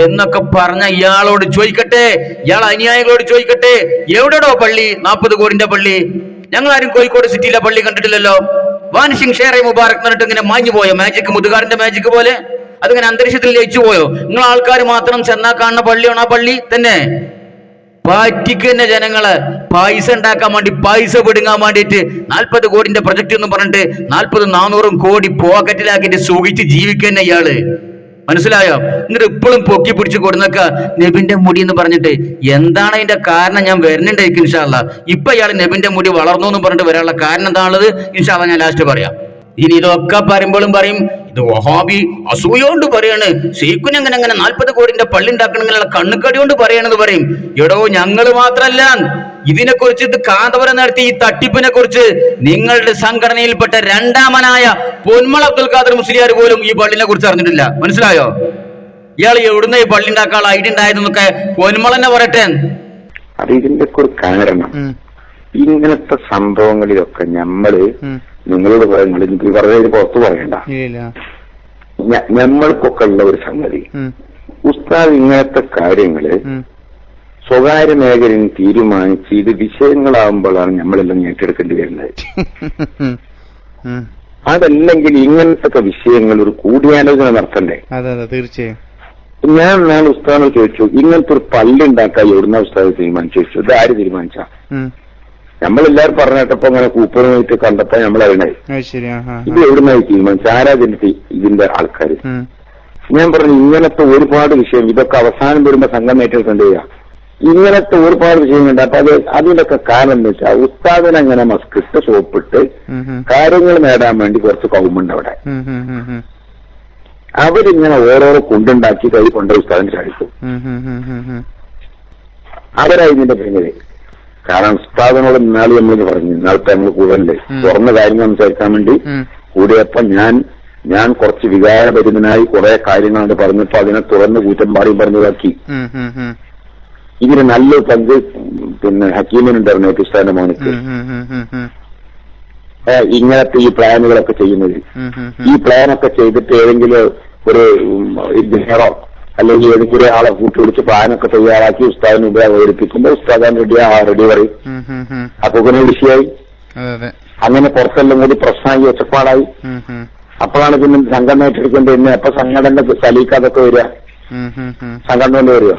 എന്നൊക്കെ പറഞ്ഞ ഇയാളോട് ചോദിക്കട്ടെ, ഇയാൾ അനുയായികളോട് ചോദിക്കട്ടെ, എവിടെയോ പള്ളി? 40 കോടിന്റെ പള്ളി. ഞങ്ങൾ ആരും കോഴിക്കോട് സിറ്റിയിലെ പള്ളി കണ്ടിട്ടില്ലല്ലോ. വാനിഷിംഗ് ഷെയറെ മുബാറക് എന്നിട്ട് ഇങ്ങനെ മാഞ്ഞു പോയോ? മാജിക്, മുതുകാരന്റെ മാജിക് പോലെ അതിങ്ങനെ അന്തരീക്ഷത്തിൽ ലയിച്ചു പോയോ? നിങ്ങൾ ആൾക്കാർ മാത്രം ചെന്നാ കാണുന്ന പള്ളിയാണ് ആ പള്ളി തന്നെ. പറ്റിക്കുന്ന ജനങ്ങള് പൈസ ഉണ്ടാക്കാൻ വേണ്ടി, പൈസ പിടുങ്ങാൻ വേണ്ടിയിട്ട് 40 കോടിന്റെ പ്രൊജക്ട് എന്ന് പറഞ്ഞിട്ട് 40-400 കോടി പോക്കറ്റിലാക്കിയിട്ട് സുഖിച്ച് ജീവിക്കുന്ന ഇയാള്. മനസ്സിലായോ? എന്നിട്ട് ഇപ്പോഴും പൊക്കി പിടിച്ച് കൊടുന്നൊക്ക നബിന്റെ മുടി എന്ന് പറഞ്ഞിട്ട് എന്താണ് അതിന്റെ കാരണം? ഞാൻ വരുന്നുണ്ടായിരിക്കും ഇൻഷാ അല്ലാഹ്. ഇപ്പൊ ഇയാൾ നബിന്റെ മുടി വളർന്നു എന്ന് പറഞ്ഞിട്ട് വരാനുള്ള കാരണം എന്താണുള്ളത് ഇൻഷാ അല്ലാഹ് ഞാൻ ലാസ്റ്റ് പറയാം. ഇനി ഇതൊക്കെ പറയുമ്പോഴും പറയും, ഇത് വഹാബി അസൂയോണ്ട് പറയാണ്, ഷെയ്ഖുന് അങ്ങനെ 40 കോടിന്റെ പള്ളി ഉണ്ടാക്കണമെന്നുള്ള കണ്ണുകടി കൊണ്ട് പറയണെന്ന് പറയും. എടോ, ഞങ്ങള് മാത്രല്ല, ഇതിനെക്കുറിച്ച്, ഇത് കാന്തപുരം നടത്തി ഈ തട്ടിപ്പിനെ കുറിച്ച് നിങ്ങളുടെ സംഘടനയിൽപ്പെട്ട 2ാമനായ പൊന്മള അബ്ദുൽ ഖാദർ മുസ്ലിയാർ പോലും ഈ പള്ളിനെ കുറിച്ച് അറിഞ്ഞിട്ടില്ല. മനസ്സിലായോ? ഇയാൾ എവിടുന്ന ഈ പള്ളി ഉണ്ടാക്കാനുള്ള ഐഡിയ ഉണ്ടായതെന്നൊക്കെ പൊന്മളന്നെ പറയട്ടെ. അത് ഇതിന്റെ ഒരു കാരണം, ഇങ്ങനത്തെ സംഭവങ്ങളിലൊക്കെ നമ്മള് നിങ്ങളോട് പറയുന്നത് എനിക്ക് പറഞ്ഞത് പുറത്ത് പറയണ്ട, നമ്മൾക്കൊക്കെ ഉള്ള ഒരു സംഗതി, ഉസ്താദ് ഇങ്ങനത്തെ കാര്യങ്ങള് സ്വകാര്യ മേഖലയിൽ തീരുമാനിച്ച് ഇത് വിഷയങ്ങളാവുമ്പോഴാണ് നമ്മളെല്ലാം ഏറ്റെടുക്കേണ്ടി വരുന്നത്. അതല്ലെങ്കിൽ ഇങ്ങനത്തെ വിഷയങ്ങൾ ഒരു കൂടിയാലോചന നടത്തണ്ടേ? അതെ തീർച്ചയായും. ഞാൻ നാളെ ഉസ്താദിനോട് ചോദിച്ചു, ഇങ്ങനത്തെ ഒരു പള്ളി ഉണ്ടാക്കാൻ എവിടുന്ന ഉസ്താദ് തീരുമാനിച്ചു ചോദിച്ചു. ഇത് ആര് തീരുമാനിച്ചാ? നമ്മളെല്ലാരും പറഞ്ഞിട്ടപ്പോ അങ്ങനെ കൂപ്പറുമായിട്ട് കണ്ടപ്പോ നമ്മളറിയണേ ഇത് എവിടുന്നായി തീരുമാനിച്ചു, ആരാ ഇതിന്റെ ആൾക്കാർ? ഞാൻ പറഞ്ഞു ഇങ്ങനത്തെ ഒരുപാട് വിഷയം, ഇതൊക്കെ അവസാനം വരുമ്പോ സംഘം ഏറ്റെടുക്കേണ്ടി വരിക. ഇങ്ങനത്തെ ഒരുപാട് വിഷയങ്ങളുണ്ട്. അപ്പൊ അതിന്റെയൊക്കെ കാരണം എന്ന് വെച്ചാൽ ഉസ്താദിനങ്ങനെ മസ്കിട്ട് സോപ്പിട്ട് കാര്യങ്ങൾ നേടാൻ വേണ്ടി കുറച്ച് കൗമുണ്ട് അവിടെ. അവരിങ്ങനെ ഓരോരോ കൊണ്ടുണ്ടാക്കി കൈ കൊണ്ട് ഉസ്താദിന് ചാടിക്കും. അവരായതിന്റെ പിന്നില്. കാരണം ഉസ്താദിനോട് ഇന്നാള് നമ്മളിന്ന് പറഞ്ഞു, ഇന്നാളത്തെ നമ്മൾ കൂടല്ലേ തുറന്ന കാര്യങ്ങൾ സംസാരിക്കാൻ വേണ്ടി കൂടിയപ്പോ ഞാൻ കുറച്ച് വികാരപരിതനായി കുറെ കാര്യങ്ങളാണ് പറഞ്ഞപ്പോ അതിനെ തുറന്ന് കൂറ്റം പാടിയും പറഞ്ഞതാക്കി. ഇതിന് നല്ലൊരു പങ്ക് പിന്നെ ഹക്കീമിനുണ്ടായിരുന്നു ഉസ്താദിന്റെ മോനിക്ക്. ഇങ്ങനത്തെ ഈ പ്ലാനുകളൊക്കെ ചെയ്യുന്നത്. ഈ പ്ലാനൊക്കെ ചെയ്തിട്ട് ഏതെങ്കിലും ഒരു ബിഹറോ അല്ലെങ്കിൽ ഏതെങ്കിലും ആളെ കൂട്ടുപിടിച്ച് പ്ലാനൊക്കെ തയ്യാറാക്കി ഉസ്താദിന് ഉപയോഗ അവതരിപ്പിക്കുമ്പോൾ ഉസ്താദാൻ റെഡി പറയും. അപ്പൊ പിന്നെ വിഷയമായി. അങ്ങനെ പുറത്തെല്ലാം കൂടി പ്രശ്നമായി ഒച്ചപ്പാടായി. അപ്പോഴാണ് പിന്നെ സംഘടന ഏറ്റെടുക്കേണ്ടത്. പിന്നെ അപ്പൊ സംഘടന സലീക്കാതൊക്കെ വരിക, സംഘടന കൊണ്ട് വരിക.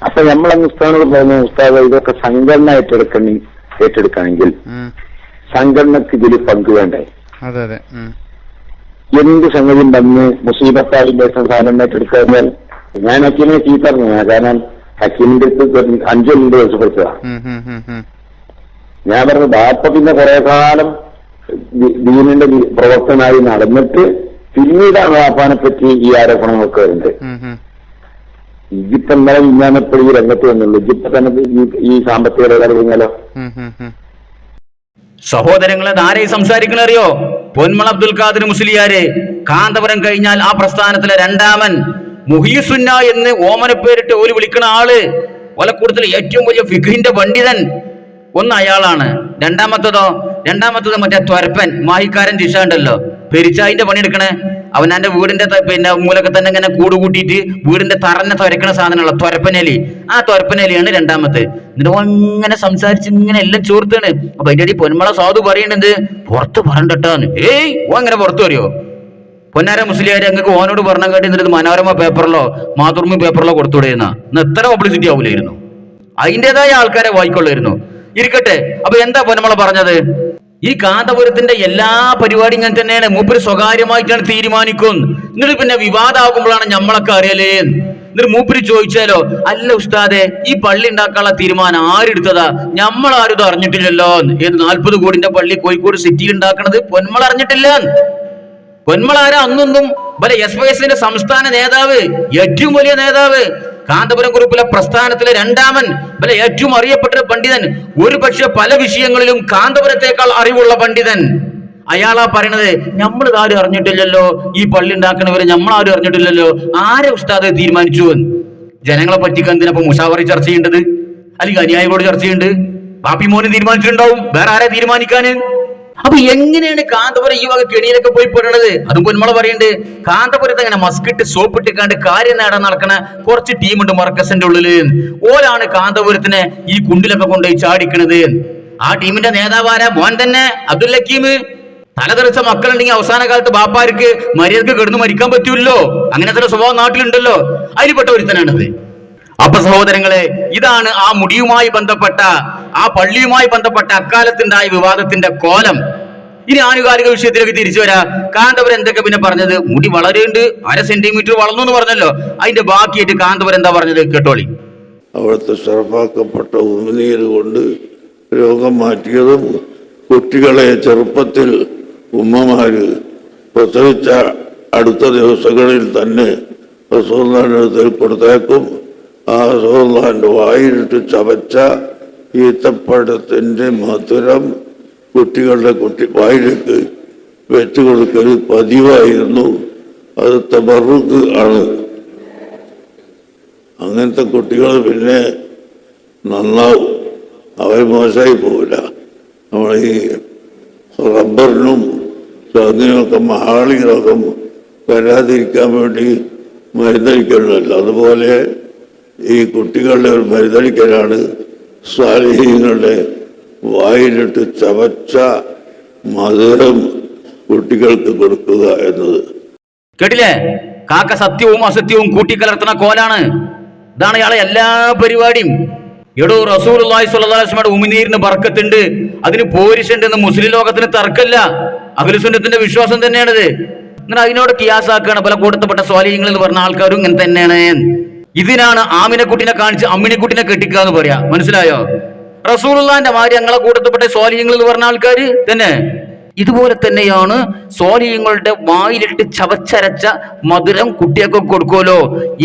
അപ്പൊ നമ്മളങ്ങ് ഉസ്താദിനോട് പറഞ്ഞു, ഉസ്താദ് ഇതൊക്കെ സംഘടന ഏറ്റെടുക്കണമെങ്കിൽ സംഘടനക്ക് ഇതിൽ പങ്ക് വേണ്ടേ? എന്ത് സംഗതിയും വന്ന് മുസീബത്തായിന്റെ സംഘടന ഏറ്റെടുക്കാൻ ഞാൻ ഹക്കീമിനെ ചീത്ത പറഞ്ഞു. കാരണം ഹക്കീമിന്റെ അടുത്ത് 5 ദിവസം കൊടുത്തതാ. ഞാൻ പറഞ്ഞു ബാപ്പ പിന്നെ കുറെ കാലം ദീനിന്റെ പ്രവർത്തനമായി നടന്നിട്ട് പിന്നീടാണ് ബാപ്പാനെ പറ്റി ഈ ആരോപണങ്ങളൊക്കെ വരുന്നത്. ഇജിപ്പ് എന്തായാലും ഇന്നാണെപ്പോഴും ഈ രംഗത്ത് വന്നുള്ളൂ. ഇജിപ്പ് തന്നെ ഈ സാമ്പത്തിക ഇടപാട് കഴിഞ്ഞാലോ? സഹോദരങ്ങളെ, ആരെയും സംസാരിക്കണറിയോ? പൊന്മള അബ്ദുൽ ഖാദിർ മുസ്ലിയാര്. കാന്തപുരം കഴിഞ്ഞാൽ ആ പ്രസ്ഥാനത്തിലെ രണ്ടാമൻ മുഹീസുന്ന എന്ന് ഓമനപ്പേരിട്ട് ഓല് വിളിക്കണ ആള്. ഒലക്കൂടത്തിലെ ഏറ്റവും വലിയ ഫിഖിന്റെ പണ്ഡിതൻ ഒന്ന് അയാളാണ്. രണ്ടാമത്തത് മറ്റേ ത്വരപ്പൻ മാഹിക്കാരൻ ദിശ ഉണ്ടല്ലോ, പെരിച്ചായിന്റെ പണിയെടുക്കണേ. അവനാന്റെ വീടിന്റെ പിന്നെ മൂലൊക്കെ തന്നെ ഇങ്ങനെ കൂട് കൂട്ടിയിട്ട് വീടിന്റെ തറന്നെ തുരക്കണ സാധനമുള്ള ത്വരപ്പനേലി. ആ ത്വരപ്പനേലിയാണ് രണ്ടാമത്തെ. എന്നിട്ട് അങ്ങനെ സംസാരിച്ച് ഇങ്ങനെ എല്ലാം ചോർത്താണ്. അപ്പൊ അതിന്റെ അടി പൊന്മള സാധു പറയണത് പുറത്ത് പറഞ്ഞിട്ടാന്ന്. ഓ അങ്ങനെ പുറത്തു വരിയോ? പൊന്നാര മുസ്ലിയാരെ അങ്ങക്ക് ഓനോട് പറഞ്ഞ കാട്ടി എന്നിട്ട് മനോരമ പേപ്പറിലോ മാതൃഭൂമി പേപ്പറിലോ കൊടുത്തുവിടുന്ന എത്ര പബ്ലിസിറ്റി ആവൂലായിരുന്നു. അതിൻ്റെതായ ആൾക്കാരെ വായിക്കൊള്ളായിരുന്നു. ഇരിക്കട്ടെ. അപ്പൊ എന്താ പൊന്മള പറഞ്ഞത്? ഈ കാന്തപുരത്തിന്റെ എല്ലാ പരിപാടി ഇങ്ങനെ തന്നെയാണ്. മൂപ്പര് സ്വകാര്യമായിട്ടാണ് തീരുമാനിക്കും. എന്നിട്ട് പിന്നെ വിവാദമാകുമ്പോഴാണ് നമ്മളൊക്കെ അറിയലേ. എന്നിട്ട് മൂപ്പര് ചോദിച്ചാലോ, അല്ല ഉസ്താദെ ഈ പള്ളി ഉണ്ടാക്കാനുള്ള തീരുമാനം ആരെടുത്തതാ? നമ്മളാരും ഇത് അറിഞ്ഞിട്ടില്ലല്ലോ. 40 കോടിന്റെ പള്ളി കോഴിക്കോട് സിറ്റിയിൽ ഉണ്ടാക്കണത് പൊന്മള അറിഞ്ഞിട്ടില്ല. പൊന്മള ആരാ? അന്നൊന്നും SYSന്റെ സംസ്ഥാന നേതാവ്, ഏറ്റവും വലിയ നേതാവ്, കാന്തപുരം ഗ്രൂപ്പിലെ പ്രസ്ഥാനത്തിലെ രണ്ടാമൻ, ഏറ്റവും അറിയപ്പെട്ട പണ്ഡിതൻ, ഒരു പക്ഷെ പല വിഷയങ്ങളിലും കാന്തപുരത്തേക്കാൾ അറിവുള്ള പണ്ഡിതൻ. അയാളാ പറയണത് നമ്മൾ ആരും അറിഞ്ഞിട്ടില്ലല്ലോ, ഈ പള്ളി ഉണ്ടാക്കണവരെ നമ്മളാരും അറിഞ്ഞിട്ടില്ലല്ലോ. ആരെ ഉസ്താദ് തീരുമാനിച്ചു? ജനങ്ങളെ പറ്റിക്കാൻ എന്തിനപ്പോ മുഷാവറി ചർച്ച ചെയ്യേണ്ടത്? അല്ലെങ്കിൽ അനുയായികളോട് ചർച്ച ചെയ്യേണ്ടത്? പാപ്പി മോനെ തീരുമാനിച്ചിട്ടുണ്ടാവും, വേറെ ആരെ തീരുമാനിക്കാന്? അപ്പൊ എങ്ങനെയാണ് കാന്തപുരം ഈ വക കെണിയിലൊക്കെ പോയി പെടണത്? അതും പൊന്മള പറയുന്നുണ്ട്. കാന്തപുരത്ത് അങ്ങനെ മസ്കിട്ട് സോപ്പിട്ടിക്കാണ്ട് കാര്യം നേടാൻ നടക്കണ കുറച്ച് ടീമുണ്ട് മർക്കസിന്റെ ഉള്ളില്. ഓലാണ് കാന്തപുരത്തിനെ ഈ കുണ്ടിലൊക്കെ കൊണ്ടുപോയി ചാടിക്കണത്. ആ ടീമിന്റെ നേതാവാരാ? മോൻ തന്നെ അബ്ദുൽ ഹക്കീം. തലതെറിച്ച മക്കളുണ്ടെങ്കിൽ അവസാന കാലത്ത് ബാപ്പാർക്ക് മര്യാദക്ക് കിടന്ന് മരിക്കാൻ പറ്റൂല്ലോ. അങ്ങനത്തെ സ്വഭാവം നാട്ടിലുണ്ടല്ലോ. അതിൽപ്പെട്ട ഒരുത്തനാണിത്. അപ്പൊ സഹോദരങ്ങളെ, ഇതാണ് ആ മുടിയുമായി ബന്ധപ്പെട്ട, ആ പള്ളിയുമായി ബന്ധപ്പെട്ട അക്കാലത്തുണ്ടായ വിവാദത്തിന്റെ കോലം. ഇനി ആനുകാലിക വിഷയത്തിലേക്ക് തിരിച്ചു വരാ. കാന്തപുരം എന്തൊക്കെ പിന്നെ പറഞ്ഞത്? മുടി വളരെയുണ്ട്, 1/2 സെന്റിമീറ്റർ വളർന്നു എന്ന് പറഞ്ഞല്ലോ. അതിന്റെ ബാക്കിയായിട്ട് കാന്തപുരം എന്താ പറഞ്ഞത് കേട്ടോളി. അവിടുത്തെ ഷറഫാക്കപ്പെട്ട ഉമിനീര് കൊണ്ട് രോഗം മാറ്റിയതും കുട്ടികളെ ചെറുപ്പത്തിൽ ഉമ്മമാര് പ്രസവിച്ച അടുത്ത ദിവസങ്ങളിൽ തന്നെ റസൂലുള്ളാഹിന്റെ അടുത്ത് കൊടുത്തേക്കും. ആ റസൂലുള്ളാഹിന്റെ വായിലിട്ട് ചവച്ച ഈത്തപ്പഴത്തിന്റെ മധുരം കുട്ടികളുടെ വായിലേക്ക് വെച്ചു കൊടുക്കൽ പതിവായിരുന്നു. അത് തബറുക്ക് ആണ്. അങ്ങനത്തെ കുട്ടികൾ പിന്നെ നന്നാവും, അവർ മോശമായി പോവില്ല. നമ്മൾ ഈ റബ്ബറിനും അതിനൊക്കെ മഹാളി രോഗം വരാതിരിക്കാൻ വേണ്ടി മരുന്നടിക്കലല്ല. അതുപോലെ ഈ കുട്ടികളുടെ ഒരു മരുന്നടിക്കലാണ് സ്വാലിഹീങ്ങളുടെ വായിലിട്ട് ചവച്ച മധുരം കുട്ടികൾക്ക് കൊടുക്കുക എന്നത്. കേട്ടില്ലേ? കാക്ക സത്യവും അസത്യവും കൂട്ടിക്കലർത്തുന്ന കോലാണ്. ഇതാണ് ഇയാളെ എല്ലാ പരിപാടിയും. എടോ, റസൂലുള്ളാഹി സ്വല്ലല്ലാഹു അലൈഹി വസല്ലമയുടെ ഉമിനീരിന് ബർക്കത്തുണ്ട്, അതിന് പോരിശുണ്ട് എന്ന് മുസ്ലിം ലോകത്തിന് തർക്കമില്ല. അഹ്ലുസുന്നത്തിന്റെ വിശ്വാസം തന്നെയാണിത്. ഇങ്ങനെ അതിനോട് കിയാസാക്കാണ് പല കൂട്ടപ്പെട്ട സ്വാലിഹ്യങ്ങൾ എന്ന് പറഞ്ഞ ആൾക്കാരും ഇങ്ങനെ തന്നെയാണ്. ഇതിനാണ് ആമിനെക്കുട്ടിനെ കാണിച്ച് അമ്മിനെക്കുട്ടിനെ കെട്ടിക്കുക എന്ന് പറയാ. മനസ്സിലായോ? റസൂലുള്ളാഹിന്റെ മാതിരി ഞങ്ങളെ കൂട്ടപ്പെട്ട സ്വാലിഹ്യങ്ങൾ എന്ന് പറഞ്ഞ ആൾക്കാര് തന്നെ. ഇതുപോലെ തന്നെയാണ് സ്വാലിഹ്യങ്ങളുടെ വായിലിട്ട് ചവച്ചരച്ച മധുരം കുട്ടിയൊക്കെ കൊടുക്കുമല്ലോ.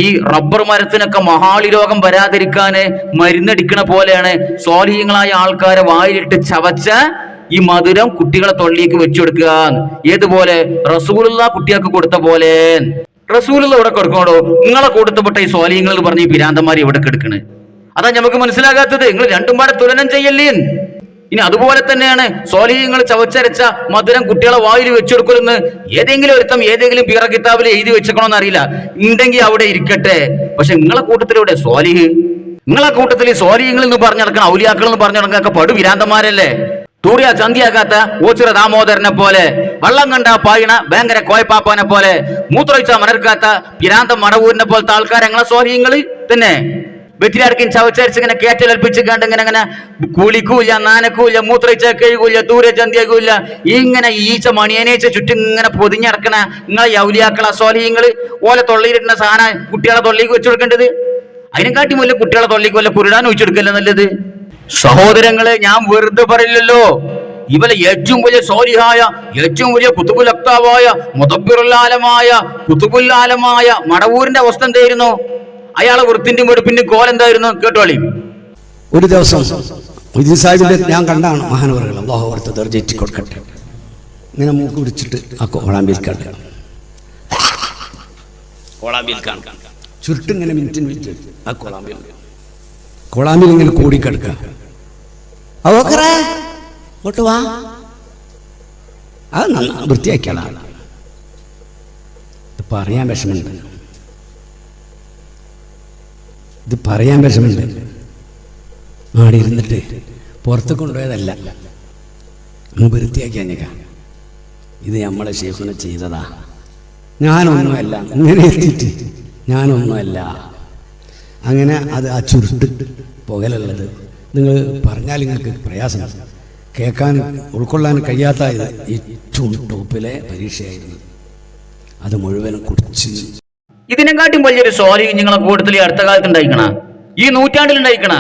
ഈ റബ്ബർ മരത്തിനൊക്കെ മഹാളി രോഗം വരാതിരിക്കാന് മരുന്നടിക്കണ പോലെയാണ് സ്വാലിഹ്യങ്ങളായ ആൾക്കാരെ വായിലിട്ട് ചവച്ച ഈ മധുരം കുട്ടികളെ തൊള്ളിലേക്ക് വെച്ചു കൊടുക്കുക. ഏതുപോലെ? റസൂലുള്ള കുട്ടികൾക്ക് കൊടുത്ത പോലെ. റസൂലുള്ള ഇവിടെ കൊടുക്കണോ? നിങ്ങളെ കൂട്ടപ്പെട്ട ഈ സ്വാലിഹ്യങ്ങൾ എന്ന് പറഞ്ഞ ഈ പിരാന്തന്മാർ ഇവിടെ എടുക്കണ്. അതാ നമുക്ക് മനസ്സിലാകാത്തത്. നിങ്ങൾ രണ്ടും പാടെ തുലനം ചെയ്യല്ലേ. ഇനി അതുപോലെ തന്നെയാണ് സ്വാലിഹ്യങ്ങൾ ചവച്ചരച്ച മധുരം കുട്ടികളെ വായിൽ വെച്ചെടുക്കുമെന്ന് ഏതെങ്കിലും ഒരുത്തം ഏതെങ്കിലും പീറ കിതാബിൽ എഴുതി വെച്ചേക്കണോന്ന് അറിയില്ല. ഉണ്ടെങ്കിൽ അവിടെ ഇരിക്കട്ടെ. പക്ഷെ നിങ്ങളെ കൂട്ടത്തിലൂടെ സ്വാലിഹ്, നിങ്ങളെ കൂട്ടത്തിൽ സ്വാലിഹ്യങ്ങൾ എന്ന് പറഞ്ഞു നടക്കണം, ഔലിയാക്കൾ എന്ന് പറഞ്ഞു നടക്കാൻ പടു വിരാന്തന്മാരല്ലേ. തൂറിയ ചന്തിയാക്കാത്ത ഓച്ചിറ ദാമോദരനെ പോലെ, വള്ളം കണ്ട പായണ ഭയങ്കര കോയപ്പാപ്പാനെ പോലെ, മൂത്രൊഴിച്ച മണർക്കാത്ത പിരാന്തം മടവൂരിനെ പോലത്തെ ആൾക്കാർ ഞങ്ങളെ സ്വാലിഹ്യങ്ങൾ തന്നെ. വെറ്റിലാർക്കും ചവച്ചരച്ച് ഇങ്ങനെ കേറ്റലേൽപ്പിച്ച് കണ്ട് ഇങ്ങനെ കുളിക്കൂല, നാനക്കൂല, മൂത്രയിച്ച കഴുകൂല, ദൂരെ ചന്തിയാകൂല, ഇങ്ങനെ ഈച്ച മണിയനേച്ച ചുറ്റും ഇങ്ങനെ പൊതിഞ്ഞടക്കണ നിങ്ങളെ യൗലിയാക്കള സ്വാലിഹ്യങ്ങള് ഓലെ തൊള്ളിയിലിട്ടുന്ന സാധനം കുട്ടികളെ തൊള്ളിക്ക് വെച്ചു കൊടുക്കേണ്ടത്. അതിനെക്കാട്ടി മുല്ല കുട്ടികളെ തൊള്ളിക്ക് വല്ല കുരുടാൻ വെച്ചു കൊടുക്കല്ലേ നല്ലത്. സഹോദരങ്ങളെ, ഞാൻ വെറുതെ പറയില്ലല്ലോ. ഇവരെ ഏറ്റവും വലിയ സ്വാലിഹായ, ഏറ്റവും വലിയ കുതുബുൽ അക്താവായ, മുദബ്ബിറുൽ കുതുബുൽ മടവൂരിന്റെ അവസ്ഥ എന്തായിരുന്നു? അയാളെ വൃത്തിന്റെ വെടുപ്പിന്റെ കോലെന്തായിരുന്നു? കേട്ടോളി. ഒരു ദിവസം സാഹിബിന്റെ ഞാൻ കണ്ടാണ് മഹാനവറുകൾ, അല്ലാഹു അവിടുത്തെ ദർജ കൊടുക്കട്ടെ, ഇങ്ങനെ മൂക്ക് പിടിച്ചിട്ട് ആ കോളാമ്പിൽ ചുരുട്ടിങ്ങനെ മിനിറ്റ് ആ കോളാമ്പിൽ ഇങ്ങനെ കൂടിക്കിടക്കുക. അങ്ങോട്ട് വാ, അത് വൃത്തിയാക്കിയാണ്. പറയാൻ വിഷമുണ്ട്, ഇത് പറയാൻ വിഷമുണ്ട്. ആടെ ഇരുന്നിട്ട് പുറത്ത് കൊണ്ടുപോയതല്ല, വൃത്തിയാക്കിയാ. ഇത് നമ്മളെ ഷേഖിനെ ചെയ്തതാ, ഞാനൊന്നുമല്ല. ഇങ്ങനെ എത്തിയിട്ട് ഞാനൊന്നുമല്ല. അങ്ങനെ അത് ആ ചുരുട്ട് പുകലുള്ളത് നിങ്ങൾ പറഞ്ഞാൽ നിങ്ങൾക്ക് പ്രയാസം, കേൾക്കാൻ ഉൾക്കൊള്ളാൻ കഴിയാത്ത ഇത് ഏറ്റവും ടോപ്പിലെ പരീക്ഷയായിരുന്നു. അത് മുഴുവനും കുടിച്ച്. ഇതിനെക്കാട്ടും വലിയൊരു സ്വാലിഹ് നിങ്ങളെ കൂട്ടത്തിൽ അടുത്ത കാലത്ത് ഉണ്ടായിക്കണ, ഈ നൂറ്റാണ്ടിൽ ഉണ്ടായിക്കണ.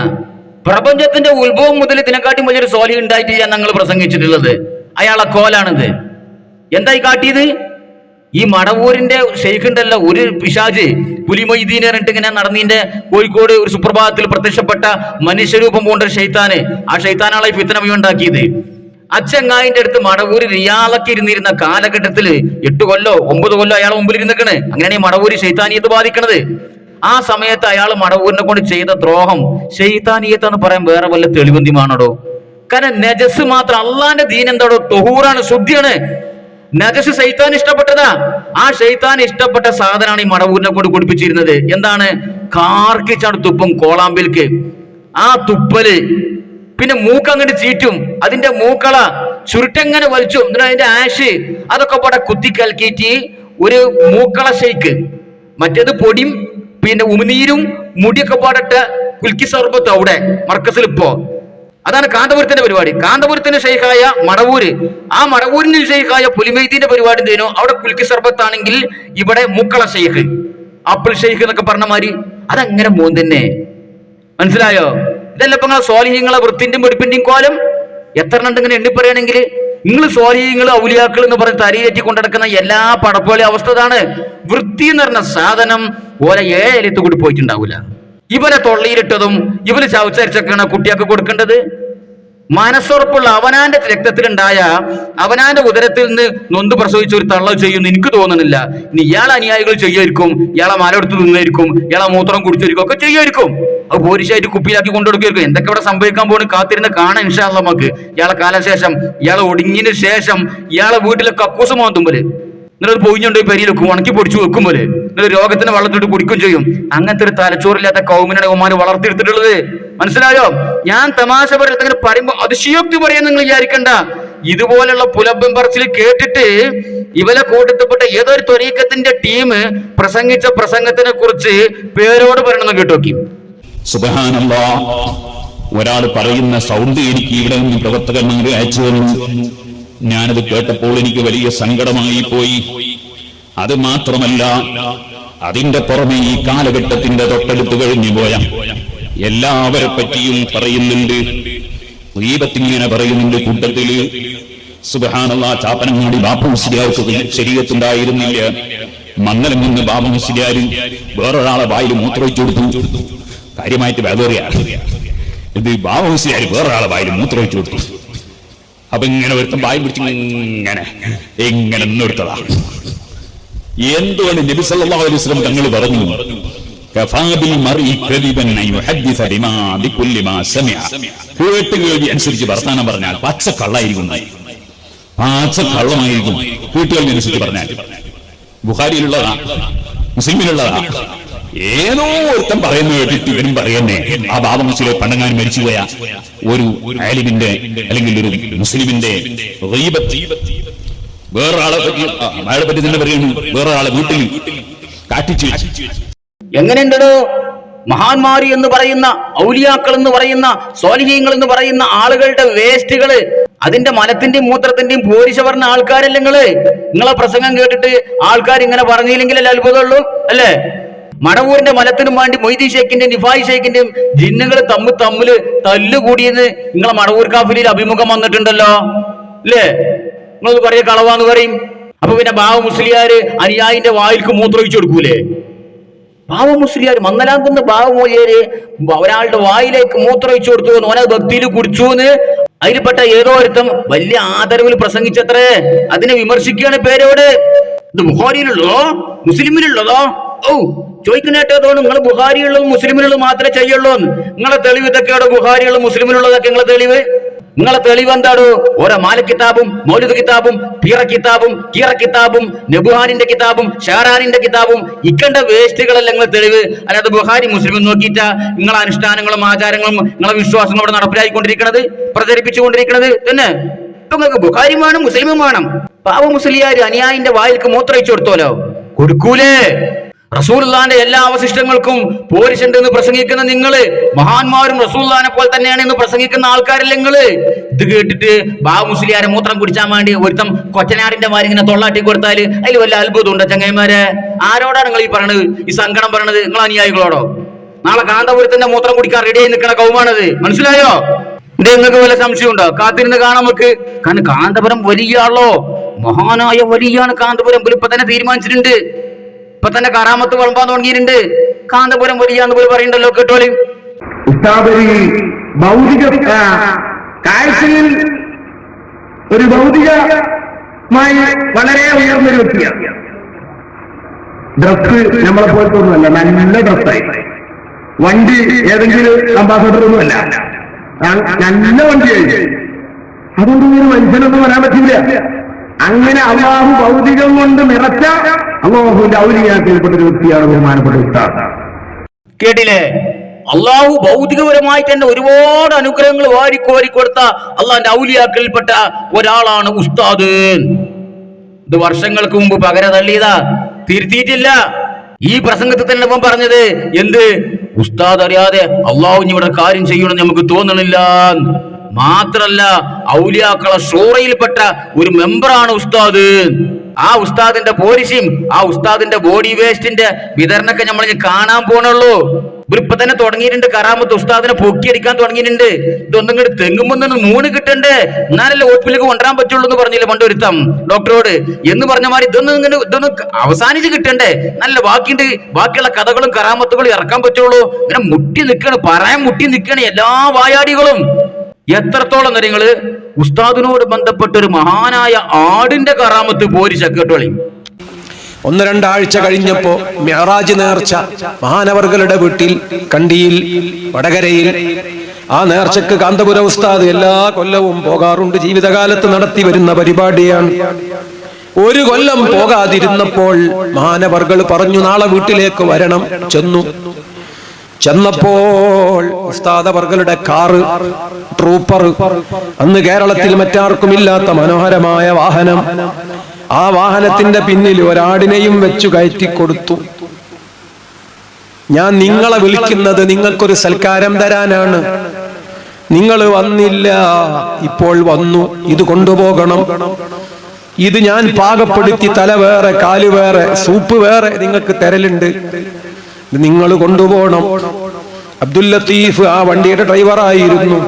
പ്രപഞ്ചത്തിന്റെ ഉത്ഭവം മുതൽ ഇതിനെക്കാട്ടും വലിയൊരു സ്വാലിഹ് ഉണ്ടായിട്ടില്ല ഞങ്ങൾ പ്രസംഗിച്ചിട്ടുള്ളത്. അയാളെ കോലാണിത്. എന്തായി കാട്ടിയത്? ഈ മടവൂരിന്റെ ഷെയ്ഖ് ഉണ്ടല്ലോ, ഒരു പിശാജ് പുലിമൊയ്തീൻ പറഞ്ഞിട്ട് ഇങ്ങനെ നടന്നതിന്റെ കോഴിക്കോട് ഒരു സുപ്രഭാതത്തിൽ പ്രത്യക്ഷപ്പെട്ട മനുഷ്യരൂപം പോണ്ട ഷെയ്ത്താന്. ആ ഷെയ്ത്താനാളെ ഫിത്ന ഉണ്ടാക്കിയത്. അച്ചങ്ങായിന്റെ അടുത്ത് മടവൂര് റിയാളൊക്കെ ഇരുന്നിരുന്ന കാലഘട്ടത്തില് 8 കൊല്ലോ 9 കൊല്ലോ അയാൾ മുമ്പിൽ ഇരുന്നിക്കണ്. അങ്ങനെയാണ് ഈ മടവൂര് ശൈത്താനിയത്ത് ബാധിക്കണത്. ആ സമയത്ത് അയാൾ മടവൂരിനെ കൊണ്ട് ചെയ്ത ദ്രോഹം ശൈത്താനിയത്തെന്ന് പറയാൻ വേറെ വല്ല തെളിവന്തിമാണോ? കാരണം നജസ് മാത്രം, അള്ളാന്റെ ദീൻ എന്താടോ? തൊഹൂറാണ്, ശുദ്ധിയാണ്. നജസ് ശൈത്താൻ ഇഷ്ടപ്പെട്ടതാ. ആ ശൈത്താൻ ഇഷ്ടപ്പെട്ട സാധനമാണ് ഈ മടവൂരിനെ കൊണ്ട് കുടിപ്പിച്ചിരുന്നത്. എന്താണ്? കാർക്കിച്ചാണ് തുപ്പും കോളാമ്പിൽക്ക്. ആ തുപ്പല് പിന്നെ മൂക്കങ്ങോട്ട് ചീറ്റും, അതിന്റെ മൂക്കള ചുരുട്ടെങ്ങനെ വലിച്ചു, എന്നിട്ട് അതിന്റെ ആഷ് അതൊക്കെ പാടെ കുത്തിക്കലക്കിയിട്ട് ഒരു മൂക്കള ഷെയ്ക്ക്. മറ്റേത് പൊടിയും പിന്നെ ഉമിനീരും മുടിയൊക്കെ പാടിട്ട് കുൽക്കി സർബത്ത് അവിടെ മർക്കസിൽ ഇപ്പോ. അതാണ് കാന്തപുരത്തിന്റെ പരിപാടി. കാന്തപുരത്തിന്റെ ഷെയ്ഖായ മടവൂര്, ആ മടവൂരിന്റെ ഷെയ്ഖായ പുലിമൈത്തിന്റെ പരിപാടി എന്തേനോ അവിടെ കുൽക്കി സർബത്താണെങ്കിൽ ഇവിടെ മൂക്കള ഷെയ്ഖ്, ആപ്പിൾ ഷെയ്ഖ് എന്നൊക്കെ പറഞ്ഞ മാതിരി. അതങ്ങനെ തന്നെ. മനസ്സിലായോ? ഇതല്ല ഇപ്പൊ നിങ്ങളെ സ്വാലിഹ്യങ്ങളെ വൃത്തിന്റെയും വെടുപ്പിന്റെയും കോലം. എത്ര എണ്ണം ഇങ്ങനെ എണ്ണി പറയുകയാണെങ്കിൽ നിങ്ങൾ സ്വാലിഹ്യങ്ങൾ ഔലിയാക്കൾ എന്ന് പറഞ്ഞ് തരിയേറ്റി കൊണ്ടെടുക്കുന്ന എല്ലാ പടപ്പോലെ അവസ്ഥ ഇതാണ്. വൃത്തി എന്ന് പറഞ്ഞ സാധനം ഓരോ 7 എലത്ത് കൂടി പോയിട്ടുണ്ടാവില്ല. ഇവരെ തൊള്ളിയിലിട്ടതും ഇവര് ചവച്ചരച്ചൊക്കെയാണ് കുട്ടിയൊക്കെ കൊടുക്കേണ്ടത്. മനസ്സുറപ്പുള്ള അവനാന്റെ രക്തത്തിലുണ്ടായ അവനാന്റെ ഉദരത്തിൽ നിന്ന് നൊന്ത് പ്രസവിച്ച ഒരു തള്ള ചെയ്യുമെന്ന് എനിക്ക് തോന്നുന്നില്ല. ഇനി ഇയാളെ അനുയായികൾ ചെയ്യുമായിരിക്കും, ഇയാളെ മാലെടുത്ത് നിന്നായിരിക്കും, ഇയാളെ മൂത്രം കുടിച്ചായിരിക്കും, ഒക്കെ ചെയ്യുമായിരിക്കും. അത് പോലീസായിട്ട് കുപ്പിയിലാക്കി കൊണ്ടുകൊടുക്കുമായിരിക്കും. എന്തൊക്കെ ഇവിടെ സംഭവിക്കാൻ പോകുന്നു കാത്തിരുന്ന് കാണാൻ ഇൻഷാ അല്ലാഹ് നമുക്ക്. ഇയാളെ കാലശേഷം, ഇയാളെ ഒടുങ്ങിയതിന് ശേഷം ഇയാളെ വീട്ടിലെ കക്കൂസ് മാന്തുമ്പോലെ എന്നിട്ട് പൊയിഞ്ഞുകൊണ്ട് പെരിയിൽ വെക്കും, ഉണക്കി പൊടിച്ചു വെക്കുമ്പോലെ എന്നിട്ട് രോഗത്തിന് വെള്ളത്തിട്ട് കുടിക്കുകയും ചെയ്യും. അങ്ങനത്തെ ഒരു തലച്ചോറില്ലാത്ത കൗമിനാണ് ഉമ്മാന് വളർത്തിയെടുത്തിട്ടുള്ളത്. മനസ്സിലായോ? ഞാൻ തമാശ പറയത്തിങ്ങനെ പറയുമ്പോ അതിശയോക്തി പറയാൻ നിങ്ങൾ വിചാരിക്കണ്ട. ഇതുപോലുള്ള പുലബം പറച്ചിൽ കേട്ടിട്ട് ഇവരെ കൂട്ടത്തിൽപ്പെട്ട ഏതൊരു ത്വരീക്കത്തിന്റെ ടീം പ്രസംഗിച്ച പ്രസംഗത്തിനെ കുറിച്ച് പേരോട് പറയണമെന്ന് കേട്ടോക്കി. സുബ്ഹാനല്ലാഹ്, ഒരാൾ പറയുന്ന സൗണ്ട് എനിക്ക് ഇവിടെ നിന്ന് പ്രവർത്തകന്മാർ അയച്ചു തന്നു. ഞാനത് കേട്ടപ്പോൾ എനിക്ക് വലിയ സങ്കടമായി പോയി. അത് മാത്രമല്ല, അതിന്റെ പുറമെ ഈ കാലഘട്ടത്തിന്റെ തൊട്ടടുത്ത് കഴിഞ്ഞു പോയ എല്ലാവരെ പറ്റിയും പറയുന്നുണ്ട്. ഗീബത്തിങ്ങനെ പറയുന്നുണ്ട്. കൂട്ടത്തില് സുബ്ഹാനല്ലാഹ്, ചാപ്പനങ്ങാടി ബാപ്പു മുസ്ലിയാർക്ക് ശരീരത്തുണ്ടായിരുന്നില്ല. മംഗലം നിന്ന് ബാബു മുസ്ലിയാർ വേറൊരാളെ വായിൽ മൂത്രമൊഴിച്ചു കൊടുത്തു. കാര്യമായിട്ട് വേദറിയാണ് ഇത്. ബാബു മുസ്ലിയാർ വേറൊരാളെ വായിൽ മൂത്രമൊഴിച്ചു കൊടുത്തു. അപ്പൊ ഇങ്ങനെ ഒരുത്തം വായി പിടിച്ച് ഇങ്ങനെ നിന്നെടുത്തതാ. എന്തുകൊണ്ട് നബി സല്ലല്ലാഹു അലൈഹി വസല്ലം തങ്ങൾ പറഞ്ഞു, കേട്ടുകേൾവി അനുസരിച്ച് വർത്താനം പറഞ്ഞാൽ പച്ചക്കള്ളായിരിക്കും, പച്ചക്കള്ളമായിരിക്കും. കേട്ടുകേൾവി അനുസരിച്ച് പറഞ്ഞാൽ ബുഖാരിയിലുള്ളതാ, മുസ്ലിമിലുള്ളതാ. ഏതോ ഒരുത്തം പറയുന്ന കേട്ടിട്ട് ഇവരും പറയുന്നേ ആ ബാബ മുസ്ലിം പണ്ടങ്ങാൻ മരിച്ചുപോയ ഒരു ആലിമിന്റെ അല്ലെങ്കിൽ ഒരു മുസ്ലിമിന്റെ വേറൊരാളെ പറ്റി അയാളെ പറ്റി തന്നെ പറയുന്നു. വേറൊരാളെ വീട്ടിൽ കാട്ടിച്ചു. എങ്ങനെയുണ്ടോ മഹാന്മാരി എന്ന് പറയുന്ന, ഔലിയാക്കൾ എന്ന് പറയുന്ന, സ്വാലിഹീങ്ങൾ എന്ന് പറയുന്ന ആളുകളുടെ വേസ്റ്റുകള്, അതിന്റെ മലത്തിന്റെയും മൂത്രത്തിന്റെയും പോരിശ പറഞ്ഞ ആൾക്കാരല്ലേ നിങ്ങളെ പ്രസംഗം കേട്ടിട്ട് ആൾക്കാർ ഇങ്ങനെ പറഞ്ഞില്ലെങ്കിലല്ലേ അത്ഭുതമുള്ളൂ അല്ലേ? മടവൂരിന്റെ മലത്തിനും വേണ്ടി മൊയ്തീൻ ഷേഖിന്റെയും നിഫായി ഷേഖിന്റെയും ജിന്നുകൾ തമ്മില് തല്ലുകൂടിയെന്ന് നിങ്ങളെ മടവൂർ കാഫിലിൽ അഭിമുഖം വന്നിട്ടുണ്ടല്ലോ അല്ലേ? നിങ്ങളത് പറയ കളവാന്ന് പറയും. അപ്പൊ പിന്നെ ബാവ മുസ്ലിയാര് അനുയായിന്റെ വായിൽക്ക് മൂത്രമൊഴിച്ചു കൊടുക്കൂലേ? ബാവ മുസ്ലിയാർ മന്നലാകുന്ന ബാവ മോലിയാര് ഒരാളുടെ വായിലേക്ക് മൂത്രമൊഴിച്ചു കൊടുത്തു, ഓനത് ഭക്തിയിൽ കുടിച്ചു എന്ന് അതിൽപ്പെട്ട ഏതോ ഒരുത്തം വലിയ ആദരവിൽ പ്രസംഗിച്ചത്രേ. അതിനെ വിമർശിക്കുകയാണ് പേരോട്. ഇത് ബുഖാരിയിലുള്ളതോ മുസ്ലിമിലുള്ളതോ? ഓ, ചോദിക്കുന്നേട്ടതോണ് നിങ്ങൾ ബുഖാരിയുള്ളതും മുസ്ലിമിനുള്ളതും മാത്രമേ ചെയ്യുള്ളൂ. നിങ്ങളെ തെളിവ് ഇതൊക്കെയാണോ? ബുഖാരിയുള്ള മുസ്ലിമിനുള്ളതൊക്കെ നിങ്ങളെ തെളിവ്? നിങ്ങളെ തെളിവ് എന്താടോ? ഓരോ മാല കിതാബും മൗലിദ് കിതാബും പീറ കിതാബും കീറ കിതാബും നബുഹാനിന്റെ കിതാബും ഷാറാനിന്റെ കിതാബും ഇക്കണ്ട വേസ്റ്റുകളല്ല നിങ്ങളെ തെളിവ്. അല്ലാതെ ബുഖാരി മുസ്ലിം നോക്കിയിട്ടാ നിങ്ങളെ അനുഷ്ഠാനങ്ങളും ആചാരങ്ങളും നിങ്ങളെ വിശ്വാസങ്ങളും അവിടെ നടപ്പിലായിക്കൊണ്ടിരിക്കണത്, പ്രചരിപ്പിച്ചുകൊണ്ടിരിക്കണത് തന്നെ. ഇപ്പൊ നിങ്ങൾക്ക് ബുഖാരിയും വേണം മുസ്ലിമും വേണം. പാവ മുസ്ലിയാര് അനുയായിന്റെ വായിൽക്ക് മൂത്രയിച്ചു കൊടുത്തോലോ? കൊടുക്കൂലേ? റസൂലുള്ളാന്റെ എല്ലാ അവശിഷ്ടങ്ങൾക്കും പോരിശുണ്ട് എന്ന് പ്രസംഗിക്കുന്ന നിങ്ങള്, മഹാന്മാരും റസൂലുള്ളാനെ പോലെ തന്നെയാണ് എന്ന് പ്രസംഗിക്കുന്ന ആൾക്കാരല്ലേ നിങ്ങള്? ഇത് കേട്ടിട്ട് ബാബു മുസ്ലിയാരെ മൂത്രം കുടിച്ചാൻ വേണ്ടി ഒരുത്തം കൊച്ചനാടിന്റെ മാരി ഇങ്ങനെ തൊള്ളാട്ടി കൊടുത്താല് അതിൽ വല്ല അത്ഭുതം ഉണ്ടോ ചങ്ങന്മാരെ? ആരോടാണ് നിങ്ങൾ ഈ പറയണത്? ഈ സങ്കടം പറയണത് നിങ്ങൾ അനുയായികളോടോ? നാളെ കാന്തപുരത്തിന്റെ മൂത്രം കുടിക്കാൻ റെഡിയായി നിൽക്കണ കൗമാണത്. മനസ്സിലായോ? ഇത് നിങ്ങൾക്ക് വല്ല സംശയം ഉണ്ടോ? കാത്തിരുന്ന് കാണാൻ നമുക്ക്. കാരണം കാന്തപുരം വലിയ ആളോ, മഹാനായ വലിയാണ് കാന്തപുരം. ഇപ്പൊ തന്നെ തീരുമാനിച്ചിട്ടുണ്ട്. ഇപ്പൊ തന്നെ കറാമത്ത് വളമ്പാൻ തുടങ്ങിയിട്ടുണ്ട്. കാന്തപുരം വലിയാന്ന് പോലും പറയണ്ടല്ലോ. കേട്ടോളി. ഭൗതിക കാഴ്ചയിൽ ഒരു ഭൗതികമായി വളരെ ഉയർന്നൊരു വ്യക്തിയാണ്. ഡ്രസ് നമ്മളെ പോലത്തൊന്നുമല്ല, നല്ല ഡ്രസ്സായി. വണ്ടി ഏതെങ്കിലും അംബാസഡർ ഒന്നുമല്ല, നല്ല വണ്ടിയായി. അതൊന്നും ഒരു മനുഷ്യനൊന്നും വരാൻ പറ്റില്ല. അങ്ങനെ അള്ളാഹു ഭൗതികം കൊണ്ട് നിറച്ച അള്ളാഹുവിന്റെ ഔലിയാക്കൽപ്പെട്ട ഒരു വ്യക്തിയാണ് ബഹുമാനപ്പെട്ട ഉസ്താദ്. കേട്ടില്ലേ? അള്ളാഹു ഭൗതികപരമായി തന്നെ ഒരുപാട് അനുഗ്രഹങ്ങൾ വാരിക്കോരി കൊടുത്ത അള്ളാഹിന്റെ ഔലിയാക്കൽപ്പെട്ട ഒരാളാണ് ഉസ്താദ്. ഇത് വർഷങ്ങൾക്ക് മുമ്പ് പകര തള്ളിയതാ, തിരുത്തിയിട്ടില്ല. ഈ പ്രസംഗത്തിൽ തന്നെ ഇപ്പം പറഞ്ഞത് എന്ത്? ഉസ്താദ് അറിയാതെ അള്ളാഹു ഇവിടെ കാര്യം ചെയ്യണമെന്ന് നമുക്ക് തോന്നണില്ല. മാത്രല്ല ഔലിയാക്കളെ ഷൂറയിൽപ്പെട്ട ഒരു മെമ്പറാണ് ഉസ്താദ്. ആ ഉസ്താദിന്റെ പോരിശയും ആ ഉസ്താദിന്റെ ബോഡി വേസ്റ്റിന്റെ വിതരണമൊക്കെ നമ്മൾ കാണാൻ പോണുള്ളൂ. ഇവരിപ്പൊ തന്നെ തുടങ്ങിയിട്ടുണ്ട്. കറാമത്ത് ഉസ്താദിനെ പൊക്കിയടിക്കാൻ തുടങ്ങിയിട്ടുണ്ട്. ഇതൊന്നും ഇങ്ങോട്ട് തെങ്ങുമ്പോൾ നൂണ് കിട്ടണ്ടേ, എന്നാലല്ലേ ഹോസ്പിറ്റലിലേക്ക് കൊണ്ടുവരാൻ പറ്റുള്ളൂ എന്ന് പറഞ്ഞില്ലേ പണ്ട് ഒരുത്തം ഡോക്ടറോട് എന്ന് പറഞ്ഞ മാതിരി ഇതൊന്നും അവസാനിച്ച് കിട്ടണ്ടേ. നല്ല ബാക്കിയുള്ള കഥകളും കറാമത്തുകളും ഇറക്കാൻ പറ്റുള്ളൂ. ഇങ്ങനെ മുട്ടി നിൽക്കാണ്, പറയാൻ മുട്ടി നിൽക്കാണ് എല്ലാ വായാടികളും. എത്രത്തോളം നിങ്ങള് ഉസ്താദിനോട് ബന്ധപ്പെട്ട ഒരു മഹാനായ ആടിന്റെ കറാമത്ത് പോരിച്ച കേട്ടോളി. 1-2 ആഴ്ച കഴിഞ്ഞപ്പോ മിഅ്റാജ് നേർച്ച മഹാനവർകളുടെ വീട്ടിൽ കണ്ടിയിൽ വടകരയിൽ ആ നേർച്ചക്ക് കാന്തപുര ഉസ്താദ് എല്ലാ കൊല്ലവും പോകാറുണ്ട്. ജീവിതകാലത്ത് നടത്തി വരുന്ന പരിപാടിയാണ്. ഒരു കൊല്ലം പോകാതിരുന്നപ്പോൾ മഹാനവർകൾ പറഞ്ഞു നാളെ വീട്ടിലേക്ക് വരണം. ചെന്നപ്പോൾ ഉസ്താദ് അവർകളുടെ കാറ്, ട്രൂപ്പർ, അന്ന് കേരളത്തിൽ മറ്റാർക്കും ഇല്ലാത്ത മനോഹരമായ വാഹനം, ആ വാഹനത്തിന്റെ പിന്നിൽ ഒരാടിനെയും വെച്ചു കയറ്റി കൊടുത്തു. ഞാൻ നിങ്ങളെ വിളിക്കുന്നത് നിങ്ങൾക്കൊരു സൽക്കാരം തരാനാണ്. നിങ്ങൾ വന്നില്ല, ഇപ്പോൾ വന്നു. ഇത് കൊണ്ടുപോകണം. ഇത് ഞാൻ പാകപ്പെടുത്തി തല വേറെ കാല് വേറെ സൂപ്പ് വേറെ നിങ്ങൾക്ക് തരലുണ്ട്. നിങ്ങൾ കൊണ്ടുപോകണം. അബ്ദുൽ ലത്തീഫ് ആ വണ്ടിയുടെ ഡ്രൈവറായിരുന്നു.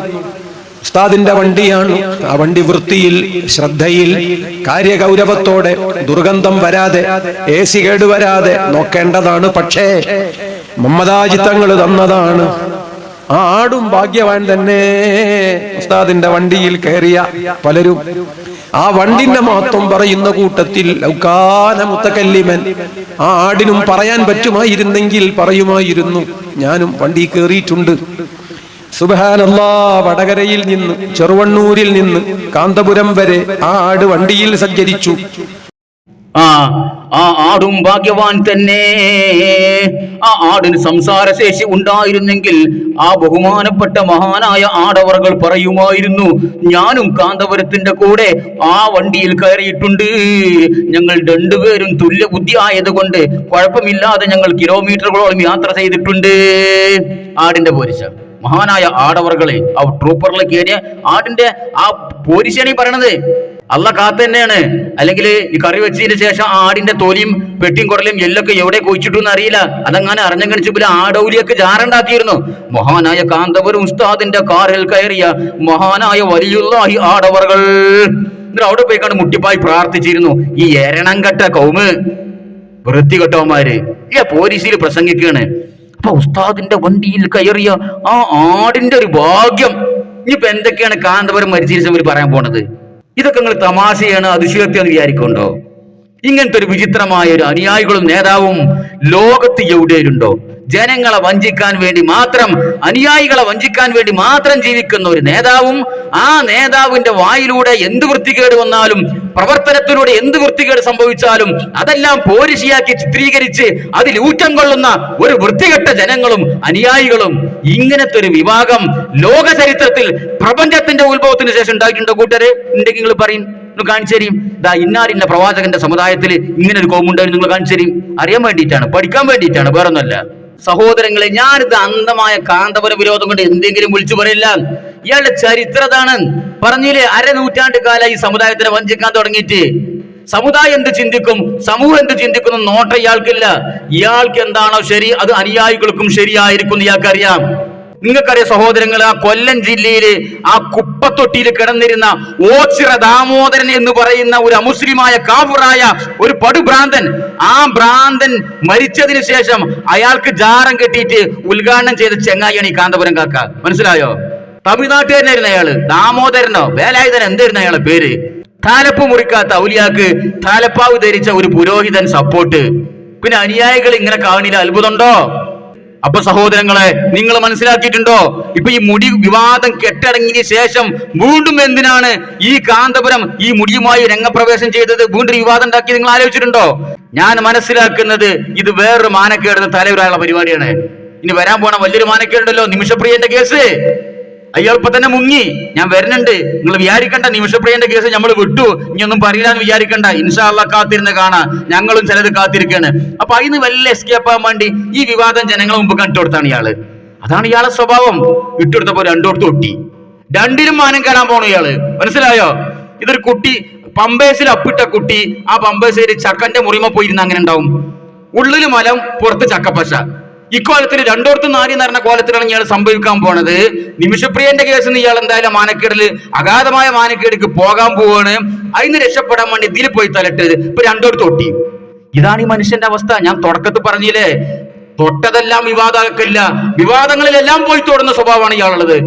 ഉസ്താദിന്റെ വണ്ടിയാണ്. ആ വണ്ടി വൃത്തിയിൽ, ശ്രദ്ധയിൽ, കാര്യഗൗരവത്തോടെ, ദുർഗന്ധം വരാതെ, AC കേടുവരാതെ നോക്കേണ്ടതാണ്. പക്ഷേ മുഹമ്മദാജി തങ്ങൾ തന്നതാണ്. ആ ആടും ഭാഗ്യവാൻ തന്നെ. ഉസ്താദിന്റെ വണ്ടിയിൽ കയറിയ പലരും ആ വണ്ടിന്റെ മഹത്വം പറയുന്ന കൂട്ടത്തിൽ ലൗകാന മുത്തകല്ലിമൻ, ആ ആടിനും പറയാൻ പറ്റുമായിരുന്നെങ്കിൽ പറയുമായിരുന്നു. ഞാനും വണ്ടി കയറിയിട്ടുണ്ട്. സുബ്ഹാനല്ലാഹ്, വടകരയിൽ നിന്ന്, ചെറുവണ്ണൂരിൽ നിന്ന് കാന്തപുരം വരെ ആ ആട് വണ്ടിയിൽ സഞ്ചരിച്ചു. ആ ആടും ഭാഗ്യവാൻ തന്നെ. ആ ആടിന് സംസാരശേഷി ഉണ്ടായിരുന്നെങ്കിൽ ആ ബഹുമാനപ്പെട്ട മഹാനായ ആടവർകൾ പറയുമായിരുന്നു, ഞാനും കാന്തപുരത്തിന്റെ കൂടെ ആ വണ്ടിയിൽ കയറിയിട്ടുണ്ട്. ഞങ്ങൾ രണ്ടുപേരും തുല്യ ബുദ്ധി ആയതുകൊണ്ട് കുഴപ്പമില്ലാതെ ഞങ്ങൾ കിലോമീറ്ററുകളോളം യാത്ര ചെയ്തിട്ടുണ്ട്. ആടിന്റെ പോരിശ മഹാനായ ആടവർകളെ ആ ട്രൂപ്പറിൽ കയറിയ ആടിന്റെ ആ പോരിശാണ് ഈ പറയണത്. അല്ല കാത്ത് തന്നെയാണ്. അല്ലെങ്കിൽ ഈ കറി വെച്ചതിന് ശേഷം ആടിന്റെ തൊലിയും പെട്ടിയും കുടലും എല്ലൊക്കെ എവിടെ കൊഴിച്ചിട്ടു അറിയില്ല. അതങ്ങനെ അറിഞ്ഞു പോലെ ആടൗലിയൊക്കെ ജാറുണ്ടാക്കിയിരുന്നു. മഹാനായ കാന്തപുരം ഉസ്താദിന്റെ കാറിൽ കയറിയ മഹാനായ വലിയുള്ളാഹി ആടവർകൾ അവിടെ പോയി കണ്ട് മുട്ടിപ്പായി പ്രാർത്ഥിച്ചിരുന്നു. ഈ എരണംകെട്ട കൗമ്, വൃത്തികെട്ടവന്മാര് പോലീസിൽ പ്രസംഗിക്കുകയാണ്. അപ്പൊ ഉസ്താദിന്റെ വണ്ടിയിൽ കയറിയ ആ ആടിന്റെ ഒരു ഭാഗ്യം. ഇനിയിപ്പോ എന്തൊക്കെയാണ് കാന്തപുരം മരിച്ചിരിച്ചവർ പറയാൻ പോണത്? ഇതൊക്കെ നിങ്ങൾ തമാശയാണ്, അതിശയോക്തിയെന്ന് വിചാരിക്കുന്നുണ്ടോ? ഇങ്ങനത്തെ ഒരു വിചിത്രമായ ഒരു അനുയായികളും നേതാവും ലോകത്ത് എവിടെയുണ്ടോ? ജനങ്ങളെ വഞ്ചിക്കാൻ വേണ്ടി മാത്രം, അനുയായികളെ വഞ്ചിക്കാൻ വേണ്ടി മാത്രം ജീവിക്കുന്ന ഒരു നേതാവും, ആ നേതാവിന്റെ വായിലൂടെ എന്ത് വൃത്തികേട് വന്നാലും, പ്രവർത്തനത്തിലൂടെ എന്ത് വൃത്തികേട് സംഭവിച്ചാലും അതെല്ലാം പോരിശിയാക്കി ചിത്രീകരിച്ച് അതിൽ ഊറ്റം കൊള്ളുന്ന ഒരു വൃത്തികെട്ട ജനങ്ങളും അനുയായികളും. ഇങ്ങനത്തെ ഒരു വിഭാഗം ലോക ചരിത്രത്തിൽ പ്രപഞ്ചത്തിന്റെ ഉത്ഭവത്തിന് ശേഷം ഉണ്ടായിട്ടുണ്ടോ കൂട്ടരെ? ഉണ്ടെങ്കിൽ നിങ്ങൾ പറയും, കാണിച്ചു തരും. ഇന്നാരിന്ന പ്രവാചകന്റെ സമുദായത്തിൽ ഇങ്ങനെ ഒരു കോമുണ്ടായിരുന്നു, നിങ്ങൾ കാണിച്ചു തരും. അറിയാൻ വേണ്ടിയിട്ടാണ്, പഠിക്കാൻ വേണ്ടിയിട്ടാണ്, വേറൊന്നല്ല. സഹോദരങ്ങളെ, ഞാനിത് അന്ധമായ കാന്തപുര വിരോധം കൊണ്ട് എന്തെങ്കിലും വിളിച്ചു പറയില്ല. ഇയാളുടെ ചരിത്രതാണ്. പറഞ്ഞില്ലേ, അരനൂറ്റാണ്ട് കാലം ഈ സമുദായത്തിനെ വഞ്ചിക്കാൻ തുടങ്ങിയിട്ട്. സമുദായം എന്ത് ചിന്തിക്കും, സമൂഹം എന്ത് ചിന്തിക്കുന്നു നോട്ട ഇയാൾക്കില്ല. ഇയാൾക്ക് എന്താണോ ശരി അത് അനുയായികൾക്കും ശരിയായിരിക്കും ഇയാൾക്കറിയാം. നിങ്ങൾക്കറിയാം സഹോദരങ്ങൾ, ആ കൊല്ലം ജില്ലയില് ആ കുപ്പത്തൊട്ടിയിൽ കിടന്നിരുന്ന ഓച്ചിറ ദാമോദരൻ എന്ന് പറയുന്ന ഒരു അമുസ്ലിമായ കാഫിറായ ഒരു പടുഭ്രാന്തൻ, ആ ഭ്രാന്തൻ മരിച്ചതിന് ശേഷം അയാൾക്ക് ജാറം കെട്ടിയിട്ട് ഉദ്ഘാടനം ചെയ്ത ചെങ്ങായിയാണ് ഈ കാന്തപുരം കാക്ക. മനസ്സിലായോ? തമിഴ്നാട്ടുകാരനായിരുന്നു അയാള്. ദാമോദരനോ വേലായുധനോ എന്തായിരുന്നു അയാളെ പേര്? താലപ്പ് മുറിക്കാത്ത ഔലിയാക്ക് താലപ്പാവ് ധരിച്ച ഒരു പുരോഹിതൻ സപ്പോർട്ട്. പിന്നെ അനുയായികൾ ഇങ്ങനെ കാണില്ല, അത്ഭുതമുണ്ടോ? അപ്പൊ സഹോദരങ്ങളെ, നിങ്ങൾ മനസ്സിലാക്കിയിട്ടുണ്ടോ? ഇപ്പൊ ഈ മുടി വിവാദം കെട്ടടങ്ങിയ ശേഷം വീണ്ടും എന്തിനാണ് ഈ കാന്തപുരം ഈ മുടിയുമായി രംഗപ്രവേശം ചെയ്തത്? വീണ്ടും വിവാദം ഉണ്ടാക്കി നിങ്ങൾ ആലോചിച്ചിട്ടുണ്ടോ? ഞാൻ മനസ്സിലാക്കുന്നത് ഇത് വേറൊരു മാനക്കേടുന്ന തലവരായുള്ള പരിപാടിയാണ്. ഇനി വരാൻ പോണ വലിയൊരു മാനക്കേടുണ്ടല്ലോ, നിമിഷപ്രിയന്റെ കേസ്. അയാളിപ്പോ തന്നെ മുങ്ങി. ഞാൻ വരുന്നുണ്ട്, നിങ്ങൾ വിചാരിക്കണ്ട നിമിഷപ്രിയന്റെ കേസ് നമ്മൾ വിട്ടു, ഇനിയൊന്നും പറയില്ലാന്ന് വിചാരിക്കണ്ട. ഇൻഷാ അല്ലാഹ് കാത്തിരുന്ന് കാണാം. ഞങ്ങളും ചിലത് കാത്തിരിക്കാണ്. അപ്പൊ അതിന് വല്ല എസ്കേപ്പ് ആവാൻ വേണ്ടി ഈ വിവാദം ജനങ്ങളെ മുമ്പ് കണ്ടുകൊടുത്താണ് ഇയാള്. അതാണ് ഇയാളെ സ്വഭാവം. ഇട്ടെടുത്തപ്പോ രണ്ടോടത്ത് ഒട്ടി, രണ്ടിനും മാനം കാണാൻ പോണു ഇയാള്. മനസ്സിലായോ? ഇതൊരു കുട്ടി പമ്പേഴ്സിൽ അപ്പിട്ട കുട്ടി, ആ പമ്പേഴ്സിൽ ചക്കന്റെ മുറിമ പോയിരുന്ന അങ്ങനെ ഉണ്ടാവും. ഉള്ളില് മലം, പുറത്ത് ചക്കപ്പശ. ഇക്കോലത്തിൽ രണ്ടോടത്തും നാരി നിറഞ്ഞ കോലത്തിലാണ് ഇയാൾ സംഭവിക്കാൻ പോണത്. നിമിഷപ്രിയന്റെ കേസിൽ ഇയാൾ എന്തായാലും മാനക്കേടില് അഗാധമായ മാനക്കേടിക്ക് പോകാൻ പോവാണ്. അതിന് രക്ഷപ്പെടാൻ വേണ്ടി ഇതിൽ പോയി തലട്ടത്. ഇപ്പൊ രണ്ടോടത്ത് ഒട്ടി. ഇതാണ് ഈ മനുഷ്യന്റെ അവസ്ഥ. ഞാൻ തുടക്കത്തിൽ പറഞ്ഞില്ലേ, തൊട്ടതെല്ലാം വിവാദമാക്കില്ല, വിവാദങ്ങളിലെല്ലാം പോയി തൊടുന്ന സ്വഭാവമാണ് ഇയാളുള്ളത്.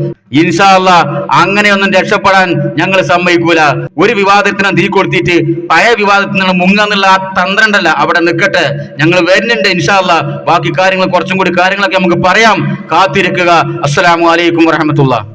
ഇൻഷാ അല്ലാഹ് അങ്ങനെയൊന്നും രക്ഷപ്പെടാൻ ഞങ്ങൾ സമ്മതിക്കൂല. ഒരു വിവാദത്തിന് തീ കൊടുത്തിട്ട് പഴയ വിവാദത്തിൽ നിന്ന് മുങ്ങന്നുള്ള ആ തന്ത്രണ്ടല്ല, അവിടെ നിൽക്കട്ടെ. ഞങ്ങൾ വരുന്നുണ്ട് ഇൻഷാ അല്ലാഹ്. ബാക്കി കാര്യങ്ങൾ കുറച്ചും കൂടി കാര്യങ്ങളൊക്കെ നമുക്ക് പറയാം. കാത്തിരിക്കുക. അസ്സലാമു അലൈക്കും വറഹ്മത്തുള്ളാഹി.